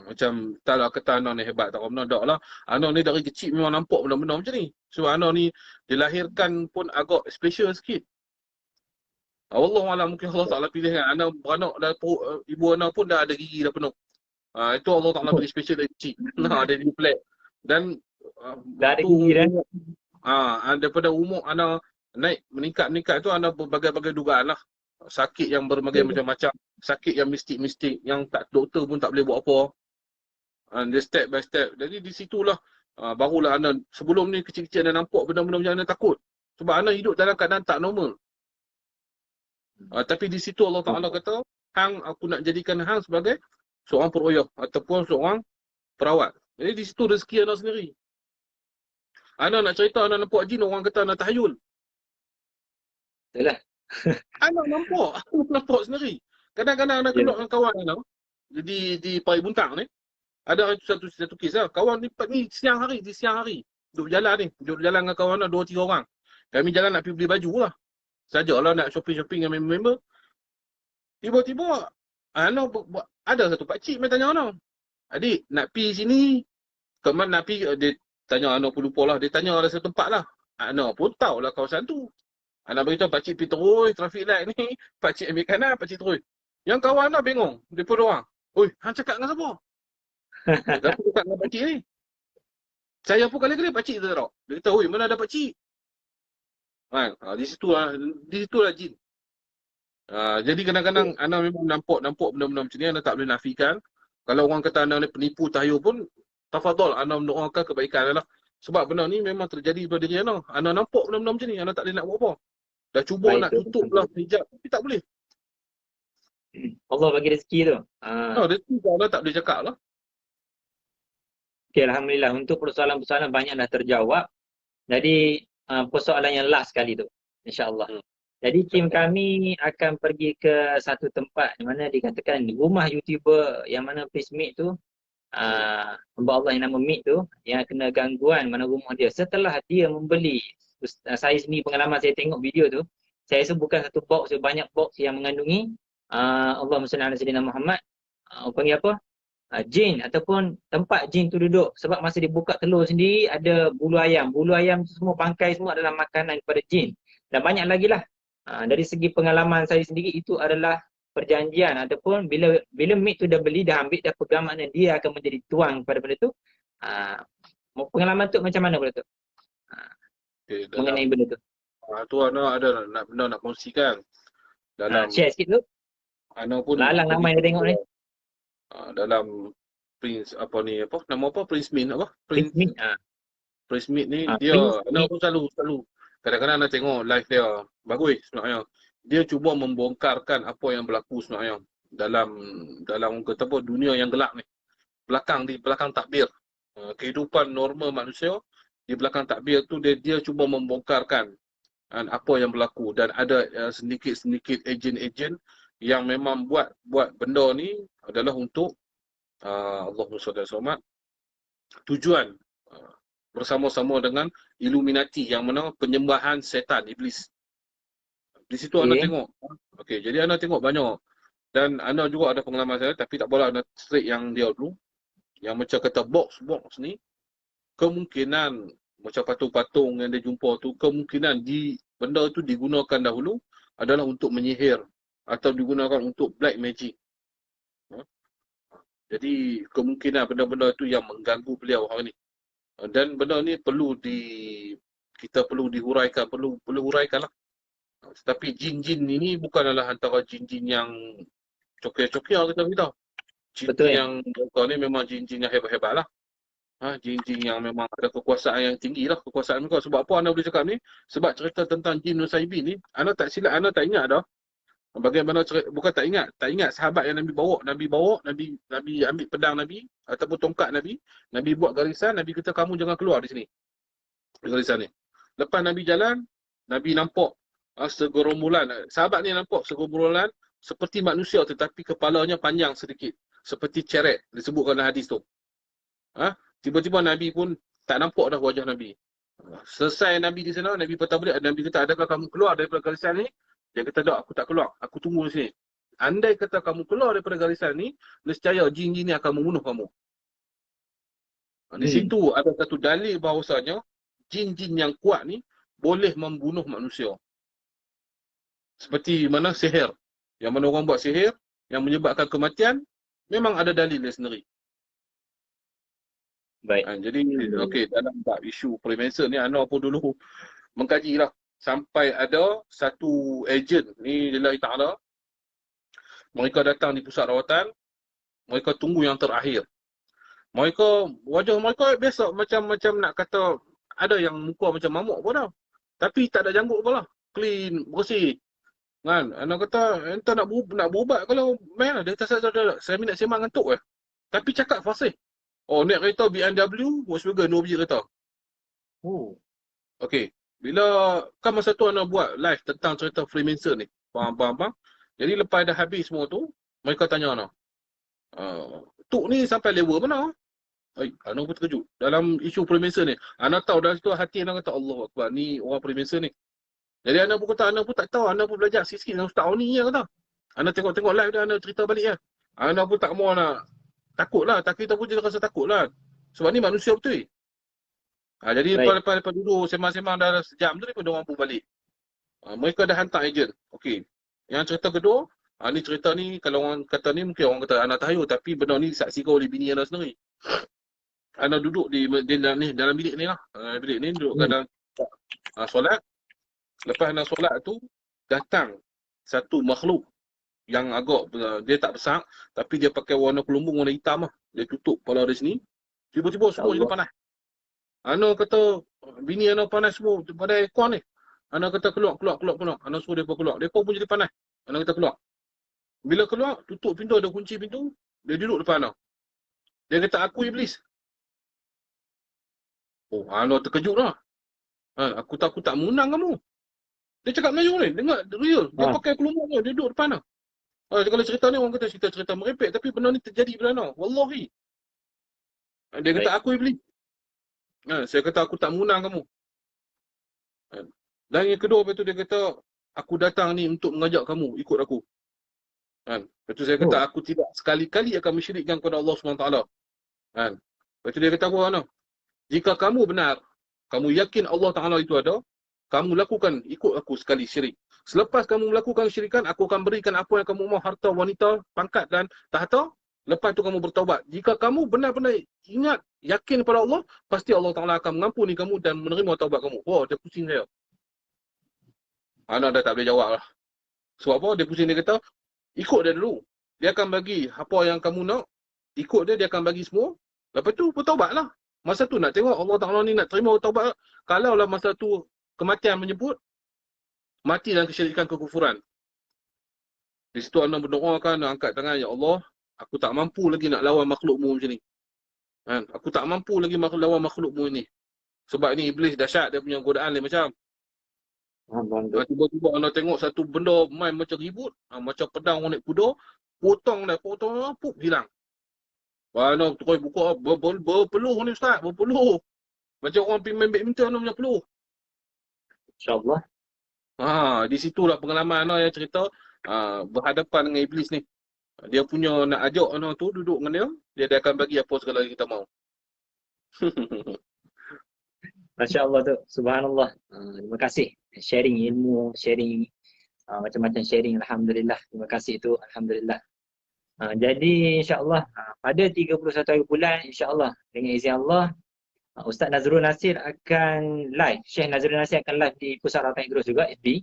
Macam taklah kata anak ni hebat, tak benar tak lah. Anak ni dari kecil memang nampak benda-benda macam ni. Sebab anak ni dilahirkan pun agak special sikit. Wallahualam, mungkin Allah Ta'ala pilih kan. Anak beranak dah, ibu anak pun dah ada gigi dah penuh. Itu Allah Ta'ala bagi special dari kecil. Ada di flat. Dan Dah ada gigi dah. daripada umur anak naik meningkat tu ada berbagai-bagai dugaan lah. Sakit yang berbagai macam-macam, sakit yang mistik-mistik yang doktor pun tak boleh buat apa. Dia step by step. Jadi di situlah barulah anak sebelum ni kecil-kecil anda nampak benda-benda macam mana takut. Sebab anak hidup dalam keadaan tak normal. Tapi di situ Allah Ta'ala kata, aku nak jadikan hang sebagai seorang peroyah ataupun seorang perawat. Jadi di situ rezeki anak sendiri. Anak nak cerita, anak nampak jin, orang kata anak tahayul. Itulah. Anak nampak, aku nampak sendiri. Kadang-kadang anak keluar dengan kawan anak, jadi di Pari Buntang ni, ada satu kes lah. Kawan ni siang hari, duduk jalan dengan kawan anak 2-3 orang. Kami jalan nak pergi beli baju lah. Sajalah nak shopping dengan member. Tiba-tiba anak ada satu pakcik main tanya anak, adik nak pergi sini, ke mana nak pergi? Dia tanya anak pun lupa lah. Dia tanya ada satu tempat lah. Anak pun tahu lah kawasan tu. Anak beritahu pakcik pergi terus traffic light ni. Pakcik ambil kanan, pakcik terus. Yang kawan anak bingung. Dia pun orang. Oi, hang cakap dengan siapa? Kenapa cakap dengan pakcik ni? Saya pun kali-kali pakcik tu tak. Dia kata, oi, mana ada pakcik? Di situlah jin. Jadi kadang-kadang anak memang nampak benda-benda macam ni, anak tak boleh nafikan. Kalau orang kata anak ni penipu tahayul pun, tafadhol, anak mendoakan kebaikan lah. Sebab benda ni memang terjadi pada diri anak. Anak nampak benda-benda macam ni, anak tak boleh nak buat apa. Dah cuba nak tutup lah hijab, tapi tak boleh. Allah bagi rezeki tu. Rezeki Allah tak boleh cakap lah. Okay, Alhamdulillah. Untuk persoalan-persoalan banyak dah terjawab. Jadi, persoalan yang last sekali tu, insya-Allah. Jadi tim kami akan pergi ke satu tempat di mana dikatakan rumah YouTuber yang mana Please Meet tu, hamba Allah yang nama Meet tu, yang kena gangguan mana rumah dia. Setelah dia membeli, saya sendiri pengalaman saya tengok video tu, saya rasa bukan satu box, banyak box yang mengandungi Allahumma salli ala sayyidina Muhammad, panggil apa? Jin ataupun tempat jin tu duduk. Sebab masa dia buka telur sendiri ada bulu ayam. Bulu ayam tu semua, pangkai semua adalah makanan kepada jin. Dan banyak lagi lah. Dari segi pengalaman saya sendiri itu adalah perjanjian ataupun bila Meet tu dah beli, dah ambil, dah pegang, makna dia akan menjadi tuang pada benda tu. Pengalaman tu macam mana benda tu? Mengenai benda tu. Tu anak ada nak kongsikan. Dalam share sikit tu. Anak pun lalang ramai dia tengok ni. Dalam Prince Prince Meet Prince Meet ni dia anak pun selalu kadang-kadang nak tengok live dia bagus sebenarnya. Dia cuba membongkarkan apa yang berlaku sebenarnya dalam kata apa, dunia yang gelap ni. Di belakang takbir. Kehidupan normal manusia di belakang takbir tu dia cuba membongkarkan apa yang berlaku, dan ada sedikit-sedikit ejen-ejen yang memang buat benda ni adalah untuk Allahumma shalli ala Muhammad, tujuan bersama-sama dengan Illuminati yang mana penyembahan setan, iblis. Di situ anda Okey. tengok. Okey, jadi anda tengok banyak. Dan anda juga ada pengalaman saya, tapi tak boleh anda straight yang dia dulu. Yang macam kata box ni, kemungkinan macam patung-patung yang dia jumpa tu, kemungkinan benda tu digunakan dahulu adalah untuk menyihir atau digunakan untuk black magic. Ha? Jadi kemungkinan benda-benda tu yang mengganggu beliau hari ni. Dan benda ni kita perlu dihuraikan, perlu huraikan lah. Tetapi jin-jin ini bukanlah antara jin-jin yang cokiar-cokiar kita beritahu. Jin-jin Betul. yang kau ni memang jin-jin yang hebat-hebat lah. Jin-jin yang memang ada kekuasaan yang tinggi lah, kekuasaan mereka. Sebab apa anda boleh cakap ni? Sebab cerita tentang jin Nusaybin ni, anda tak silap, anda tak ingat dah. Bagaimana bukan tak ingat sahabat yang Nabi bawa, Nabi ambil pedang Nabi ataupun tongkat Nabi buat garisan, Nabi kata kamu jangan keluar di sini. Garisan ni. Lepas Nabi jalan, Nabi nampak segerombolan, sahabat ni nampak segerombolan seperti manusia tetapi kepalanya panjang sedikit, seperti ceret disebutkan dalam hadis tu. Tiba-tiba Nabi pun tak nampak dah wajah Nabi. Selesai Nabi di sana, Nabi patah balik, Nabi kata, adakah kamu keluar daripada garisan ni? Dia kata, tak, aku tak keluar. Aku tunggu di sini. Andai kata kamu keluar daripada garisan ni, nescaya jin-jin ni akan membunuh kamu. Di situ ada satu dalil bahawasanya jin-jin yang kuat ni boleh membunuh manusia. Seperti mana sihir. Yang mana orang buat sihir, yang menyebabkan kematian, memang ada dalil dia sendiri. Baik. Jadi, okey, dalam bab isu Freemason ni, Anwar pun dulu mengkaji lah. Sampai ada satu ejen ni, lillahi ta'ala, mereka datang di pusat rawatan, mereka tunggu yang terakhir. Wajah mereka biasa, macam nak kata, ada yang muka macam mamuk pun dah. Tapi tak ada janggut pun lah. Clean, bersih. Kan? Anak kata, entah nak berubat kalau main lah. Dia kata, saya minat sembang ngantuk . Tapi cakap fasih. Oh, naik kereta BMW, Volkswagen, 2 biji kereta. Okey. Bila kan masa tu anak buat live tentang cerita Freemason ni. Faham? Jadi lepas dah habis semua tu, mereka tanya anak. Tuk ni sampai level mana? Anak pun terkejut. Dalam isu Freemason ni. Anak tahu dalam situ hati anak kata, Allah Akbar, ni orang Freemason ni. Jadi anak pun kata, anak pun tak tahu. Anak pun belajar sikit-sikit dengan Ustaz Oni je kata. Anak tengok-tengok live dia, anak cerita balik kan. Anak pun tak mau nak. Takut lah. Tak kita pun dia rasa takut lah. Sebab ni manusia betul. Jadi lepas duduk sembang-sembang dah sejam tu, dia orang pun balik. Mereka dah hantar ejen. Okey. Yang cerita kedua, ni cerita ni, kalau orang kata ni, mungkin orang kata anak tahayul. Tapi benda ni disaksikan oleh bini anak sendiri. Anak duduk dalam bilik ni lah. Bilik ni duduk dalam solat. Lepas anak solat tu, datang satu makhluk yang agak, dia tak besar, tapi dia pakai warna kelumbung, warna hitam lah. Dia tutup kepala dia sini. Tiba-tiba semua jadi panas. Anak kata, bini anak panas semua pada aircon ni. Anak kata keluar. Anak suruh mereka keluar. Mereka pun jadi panas. Anak kata keluar. Bila keluar, tutup pintu, ada kunci pintu. Dia duduk depan anak. Dia kata, aku iblis. Oh, anak terkejut lah. Aku tak menang kamu. Dia cakap Melayu ni. Dengar, real. Dia pakai kelumbung dia duduk depan anak. Kalau cerita ni, orang kata cerita merepek. Tapi benda ni terjadi pada anak. Wallahi. Dia kata, aku iblis. Saya kata aku tak menang kamu. Dan yang kedua, lepas tu dia kata, aku datang ni untuk mengajak kamu ikut aku. Lepas tu saya kata, aku tidak sekali-kali akan mensyirikkan kepada Allah SWT. Lepas tu dia kata apa? Jika kamu benar, kamu yakin Allah Ta'ala itu ada, kamu lakukan ikut aku sekali syirik. Selepas kamu melakukan syirikan, aku akan berikan apa yang kamu mahu, harta, wanita, pangkat dan tahta. Lepas tu kamu bertaubat. Jika kamu benar-benar ingat, yakin pada Allah, pasti Allah Ta'ala akan mengampuni kamu dan menerima taubat kamu. Dia pusing saya. Anak dah tak boleh jawab lah. Sebab apa? Dia pusing, dia kata, ikut dia dulu. Dia akan bagi apa yang kamu nak. Ikut dia akan bagi semua. Lepas tu, bertaubat lah. Masa tu nak tengok Allah Ta'ala ni nak terima taubat. Kalau lah masa tu kematian menyebut, mati dalam kesyirikan, kekufuran. Di situ anak berdoa kan, angkat tangan, ya Allah, aku tak mampu lagi nak lawan makhlukmu macam ni. Aku tak mampu lagi lawan makhlukmu ini. Sebab ni iblis dahsyat, dia punya godaan lain macam. Tiba-tiba anak tengok satu benda main macam ribut, macam pedang naik kuda, potong, pup, hilang. Mana terus buka berpeluh ni Ustaz, berpeluh. Macam orang pergi main badminton punya peluh. InsyaAllah. Di situlah pengalaman Ana yang cerita berhadapan dengan iblis ni. Dia punya nak ajak Ana tu duduk dengan dia akan bagi apa segala yang kita mau. Masya Allah tu. Subhanallah. Terima kasih. Sharing ilmu, sharing macam-macam sharing. Alhamdulillah. Terima kasih tu. Alhamdulillah. Jadi insyaAllah pada 31 hari bulan insyaAllah dengan izin Allah Ustaz Nazrul Nasir akan live. Syekh Nazrul Nasir akan live di Pusat Rawatan Idrus juga FB.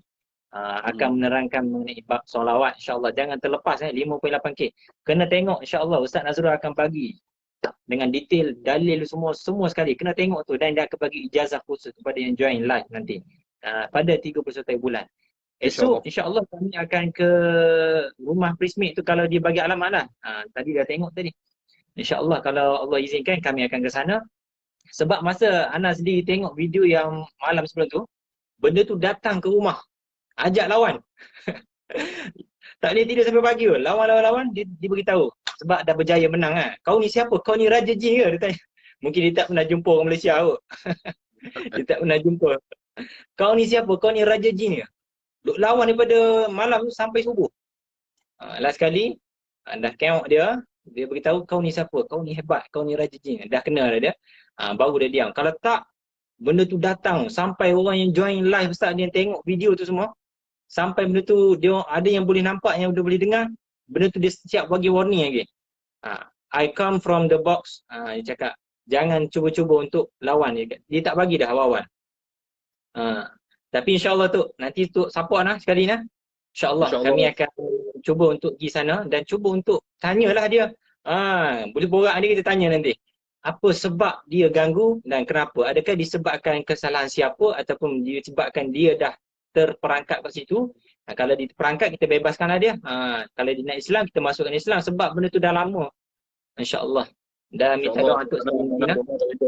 Akan menerangkan mengenai bab solawat insyaAllah. Jangan terlepas 5.8K. Kena tengok insyaAllah Ustaz Nazrul akan bagi dengan detail dalil semua sekali. Kena tengok tu dan dia akan bagi ijazah khusus kepada yang join live nanti pada 31 hari bulan. Esok insyaAllah kami akan ke rumah Prismate tu kalau dia bagi alamat lah. Tadi dah tengok tadi. InsyaAllah kalau Allah izinkan kami akan ke sana. Sebab masa Ana sendiri tengok video yang malam sebelum tu, benda tu datang ke rumah. Ajak lawan. Tak boleh tidur sampai pagi pun. Lawan, dia beritahu. Sebab dah berjaya menang kan. Kau ni siapa? Kau ni Raja Jin ke? Dia tanya. Mungkin dia tak pernah jumpa orang Malaysia kot. Dia tak pernah jumpa. Kau ni siapa? Kau ni Raja Jin ke? Duk lawan daripada malam tu sampai subuh. Last kali, dah keok dia beritahu kau ni siapa? Kau ni hebat, kau ni Raja Jin. Dah kenal dia. Baru dia diam. Kalau tak, benda tu datang sampai orang yang join live Ustaz dia tengok video tu semua. Sampai benda tu dia ada yang boleh nampak, yang dia boleh dengar. Benda tu dia siap bagi warning lagi. I come from the box. Dia cakap, jangan cuba-cuba untuk lawan. Dia tak bagi dah awal-awal. Tapi insyaAllah tu, nanti tu support lah sekali lah. InsyaAllah kami akan cuba untuk pergi sana dan cuba untuk tanyalah dia. Boleh borak dia, kita tanya nanti. Apa sebab dia ganggu dan kenapa? Adakah disebabkan kesalahan siapa ataupun disebabkan dia dah terperangkap kat situ? Kalau dia terperangkap, kita bebaskanlah dia. Kalau dia nak Islam, kita masukkan Islam sebab benda tu dah lama. InsyaAllah. Dan minta doa untuk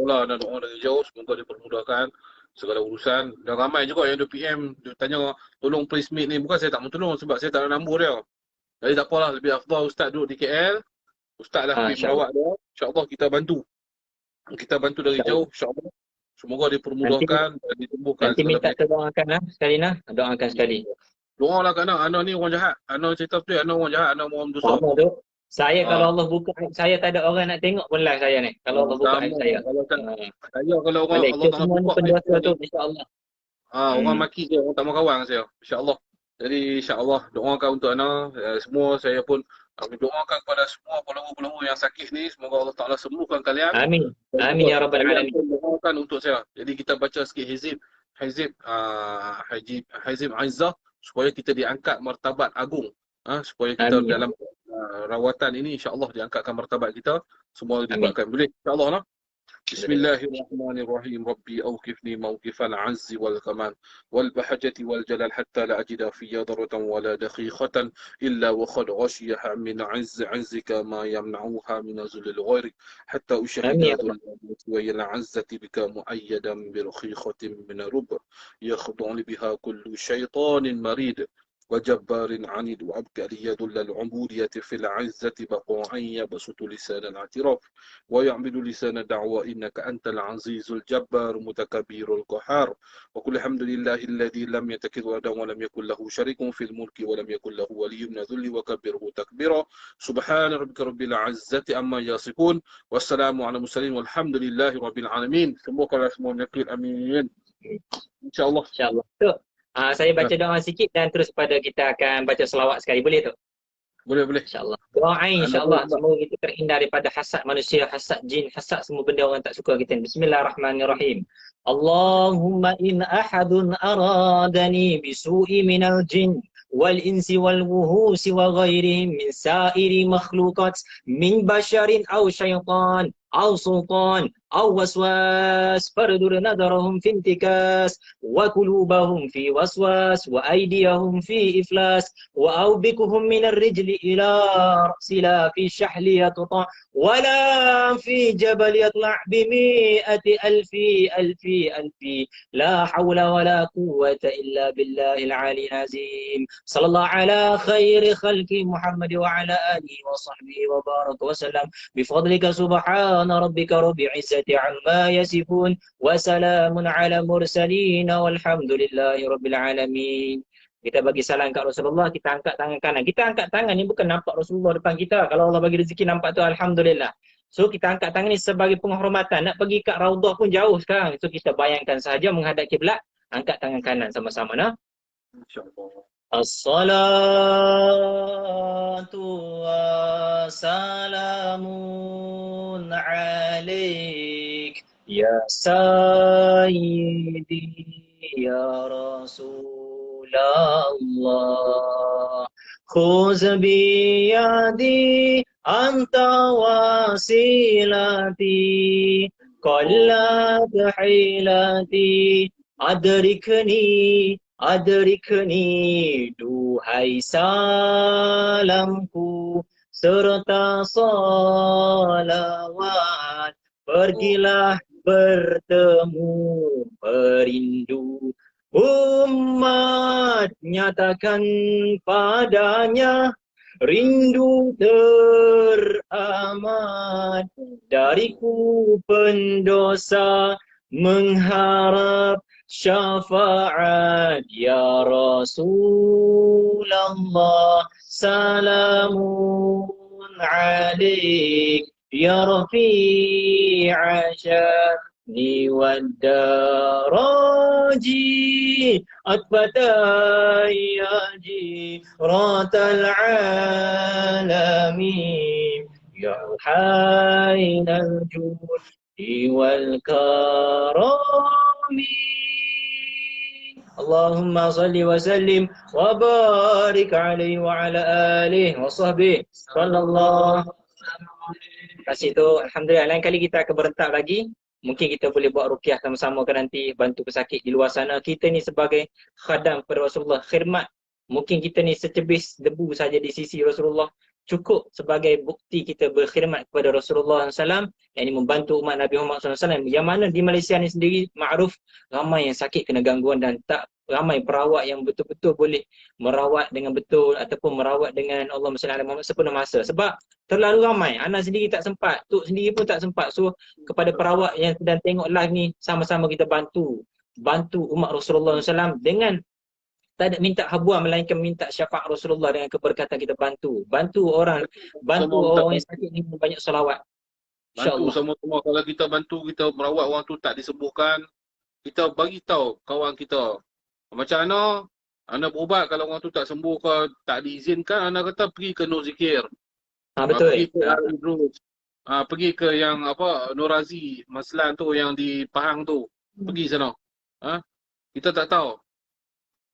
nak doa dari jauh, semoga dipermudahkan segala urusan. Dan ramai juga yang dia PM, dia tanya tolong Prismate ni. Bukan saya tak mau tolong sebab saya tak ada nombor dia. Jadi tak apalah, lebih afdal Ustaz duduk di KL, Ustaz dah pergi merawat dia. InsyaAllah kita bantu. Kita bantu dari jauh, insyaAllah. Semoga dipermudahkan dan ditumbuhkan. Nanti minta terdoakan lah sekali lah. Doakan sekali. Doa lah kat Ana ni orang jahat. Ana cerita tu, Ana orang jahat, Ana orang dosa. Sama tu. Saya kalau Allah buka aib saya, tak ada orang nak tengok pun live saya ni. Kalau Allah buka aib saya. Kalau orang Allah tak buka pendosa tu, insyaAllah. Orang maki je, orang tak mau kawan saya. InsyaAllah. Jadi insyaAllah doakan untuk Ana. Semua saya pun doakan kepada semua pelanggan-pelanggan yang sakit ni. Semoga Allah Ta'ala sembuhkan kalian. Amin. Amin ya Rabbal Alamin. Doakan untuk saya. Jadi kita baca sikit Hizib Aizah supaya kita diangkat martabat agung. Supaya kita dalam rawatan ini insyaAllah diangkatkan martabat kita. Semua dibuatkan. Boleh? InsyaAllah lah. Bismillahirrahmanirrahim. Rabbi awqifni mawqifal azzi wal kamal wal bahajati wal jalal hatta la ajida fiyya daratan wala dakhiqatan illa wa qad ghashiyaha min azzika ma yamna'uha min zulil ghairi hatta ushahida wa yal azzati bika muayyadan bi rakhiqatin min rub yakhdhu biha kullu shaytanin marid وجبار عنيد وأبكى يدل العبودية في العزة بقوعا يبسط لسان الاعتراف ويعمل لسان الدعوة إنك أنت العزيز الجبار متكبر القهار وكل الحمد لله الذي لم يتخذ ولدا ولم يكن له شريك في الملك ولم يكن له ولي من الذل وكبره تكبيرا سبحان ربك رب العزة عما يصفون والسلام على المرسلين والحمد لله رب العالمين. Semoga semua nakir, amin. InsyaAllah. InsyaAllah. Saya baca doa sikit dan terus pada kita akan baca selawat sekali. Boleh tu? Boleh. InsyaAllah. Doa insyaAllah. Semoga kita terhindar daripada hasad manusia, hasad jin, hasad semua benda orang tak suka kita. Bismillahirrahmanirrahim. Allahumma in ahadun aradani bisu'i minal jin wal insi wal wuhusi wa ghairihim min sa'iri makhluqat min basharin aw syaitan aw sultan أو وسواس فاردر نظرهم في انتكاس وقلوبهم في وسواس وأيديهم في إفلاس وأوبكهم من الرجل إلى رأس لا في الشحل يقطع ولا في جبل يطلع بمئة ألف ألف ألف لا حول ولا قوة إلا بالله العلي العظيم صلى الله على خير خلق محمد وعلى آله وصحبه وبارك وسلم بفضلك سبحان ربك رب العزة عما يصفون وسلام على المرسلين والحمد لله رب العالمين. Kita bagi salam kat Rasulullah, kita angkat tangan kanan. Kita angkat tangan ni bukan nampak Rasulullah depan kita. Kalau Allah bagi rezeki nampak tu alhamdulillah. So kita angkat tangan ni sebagai penghormatan. Nak pergi kat Raudhah pun jauh sekarang. So kita bayangkan sahaja menghadap kiblat, angkat tangan kanan sama-sama nah. InsyaAllah. As-salatu wassalamun alaik ya sayyidi ya Rasulallah khuz biyadi anta wasilati qallat hilati adrikni Adrikni duhai salamku serta salawat pergilah bertemu perindu umat nyatakan padanya rindu teramat dariku pendosa mengharap syafaat ya Rasulullah salamun alaik ya rafi'a sya'ni wad daraji atbatayaji ratal alamin ya hainal judi wal karami Allahumma salli wa sallim wa barik alaihi wa ala alihi wa sahbihi sallallahu. Terima kasih tu. Alhamdulillah. Lain kali kita akan berentak lagi. Mungkin kita boleh buat ruqyah sama-sama ke nanti, bantu pesakit di luar sana. Kita ni sebagai khadam kepada Rasulullah, khidmat. Mungkin kita ni secebis debu saja di sisi Rasulullah. Cukup sebagai bukti kita berkhidmat kepada Rasulullah SAW, yang ini membantu umat Nabi Muhammad SAW. Yang mana di Malaysia ni sendiri, ma'ruf, ramai yang sakit kena gangguan dan tak ramai perawat yang betul-betul boleh merawat dengan betul ataupun merawat dengan Allahumma salli ala Muhammad sepenuh masa. Sebab terlalu ramai, anak sendiri tak sempat, tok sendiri pun tak sempat. So kepada perawat yang sedang tengok live ni, sama-sama kita bantu umat Rasulullah SAW dengan tak ada minta habuan melainkan minta syafaat Rasulullah dengan keberkatan kita bantu orang yang sakit ni banyak selawat. Bantu sama-sama. Kalau kita bantu, kita merawat orang tu tak disembuhkan, kita bagi tahu kawan kita. Macam Ana berubat, kalau orang tu tak sembuh ke tak diizinkan, Ana kata pergi ke Nur Zikir. Betul. Pergi ke Al-Idrus. Pergi ke yang Nur Razi Maslan tu yang di Pahang tu. Pergi sana. Kita tak tahu.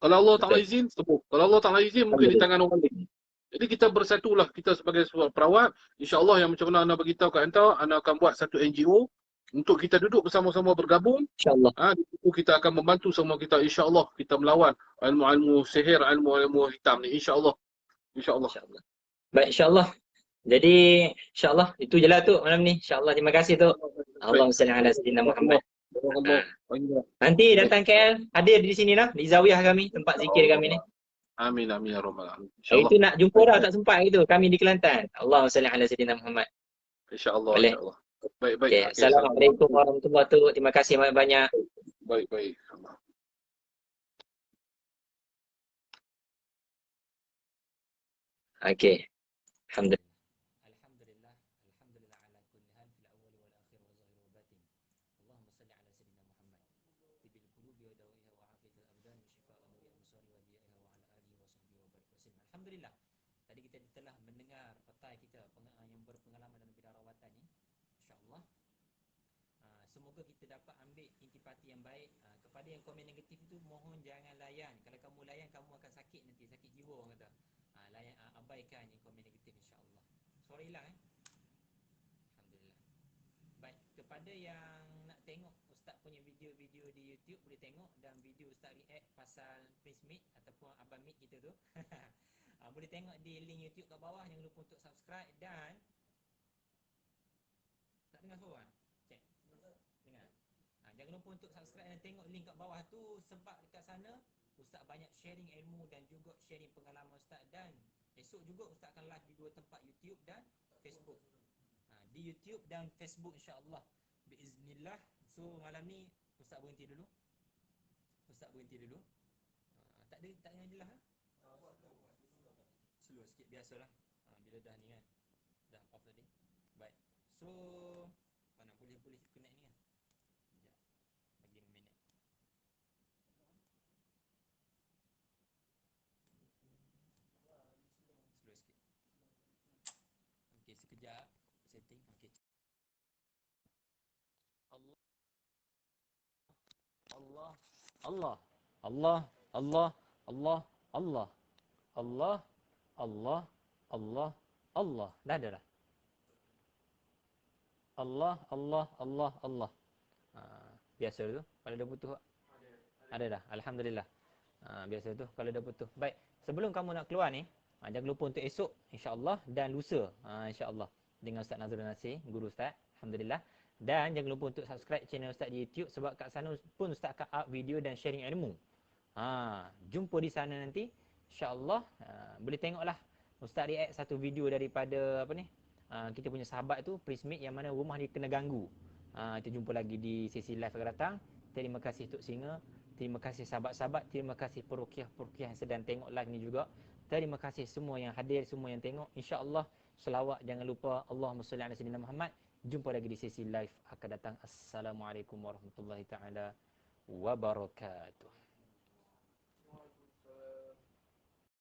Kalau Allah tak izin, sembuh. Kalau Allah tak izin, mungkin di tangan orang lain. Jadi kita bersatulah, kita sebagai perawat. InsyaAllah yang macam mana Ana beritahu kat anda, Ana akan buat satu NGO untuk kita duduk bersama-sama bergabung. InsyaAllah. Di situ kita akan membantu semua kita. InsyaAllah kita melawan ilmu-ilmu sihir, ilmu-ilmu hitam ni. InsyaAllah. InsyaAllah. Baik, insyaAllah. Jadi insyaAllah itu je lah tu malam ni. InsyaAllah, terima kasih tu. Allahumma salli ala sayyidina Muhammad. Nanti datang KL, hadir di sini lah, di Zawiyah kami, tempat zikir kami ni. Amin, amin ya rabbal alamin. Itu nak jumpa dah tak sempat gitu, kami di Kelantan. Allahumma salli ala sayyidina Muhammad. InsyaAllah, insyaAllah. Baik, baik. Okay. Assalamualaikum warahmatullahi wabarakatuh. Terima kasih banyak-banyak. Baik, baik. Okey. Alhamdulillah. Alhamdulillah. Tadi kita telah mendengar petai kita yang berpengalaman dalam bidang rawatan ni. InsyaAllah. Semoga kita dapat ambil intipati yang baik. Kepada yang komen negatif itu, mohon jangan layan. Kalau kamu layan, kamu akan sakit nanti. Sakit jiwa orang kata. Abaikan yang komen negatif insyaAllah. Suara hilang Alhamdulillah. Baik. kepada yang nak tengok Ustaz punya video-video di YouTube boleh tengok, dan video Ustaz react pasal Prismate ataupun Abang Mid kita tu boleh tengok di link YouTube kat bawah. Jangan lupa untuk subscribe dan tak dengar suara kan? Cek. Dengar. Jangan lupa untuk subscribe dan tengok link kat bawah tu, sebab dekat sana Ustaz banyak sharing ilmu dan juga sharing pengalaman Ustaz. Dan esok juga Ustaz akan live di 2 tempat, YouTube dan Facebook. Di YouTube dan Facebook insya-Allah biiznillah. So malam ni Ustaz berhenti dulu. Tak ada jelas slow sikit biasalah. Bila dah ni kan, dah off tadi. Baik. So mana boleh connect ni kan. Sekejap. Lagi 5 minit. Slow sikit. Okey, sekejap setting. Okey. Allah Allah Allah Allah Allah Allah Allah Allah Allah Allah Allah. Dah ada dah. Allah Allah Allah Allah. Biasa tu kalau dah putus. Ada dah. Alhamdulillah. Biasa tu kalau dah putus. Baik, sebelum kamu nak keluar ni, jangan lupa untuk esok insya-Allah dan lusa insya-Allah dengan Ustaz Nazrul Nasir, guru Ustaz. Alhamdulillah. Dan jangan lupa untuk subscribe channel Ustaz di YouTube, sebab kat sana pun Ustaz akan up video dan sharing ilmu. Jumpa di sana nanti insya-Allah. Boleh tengoklah Ustaz react satu video daripada apa ni? Kita punya sahabat tu Prismate yang mana rumah dia kena ganggu. Kita jumpa lagi di sesi live akan datang. Terima kasih Tok Singa. Terima kasih sahabat-sahabat. Terima kasih perukiah-perukiah yang sedang tengok live ni juga. Terima kasih semua yang hadir, semua yang tengok. InsyaAllah selawat jangan lupa. Allahumma salli ala sayyidina Muhammad. Jumpa lagi di sesi live akan datang. Assalamualaikum warahmatullahi taala wabarakatuh.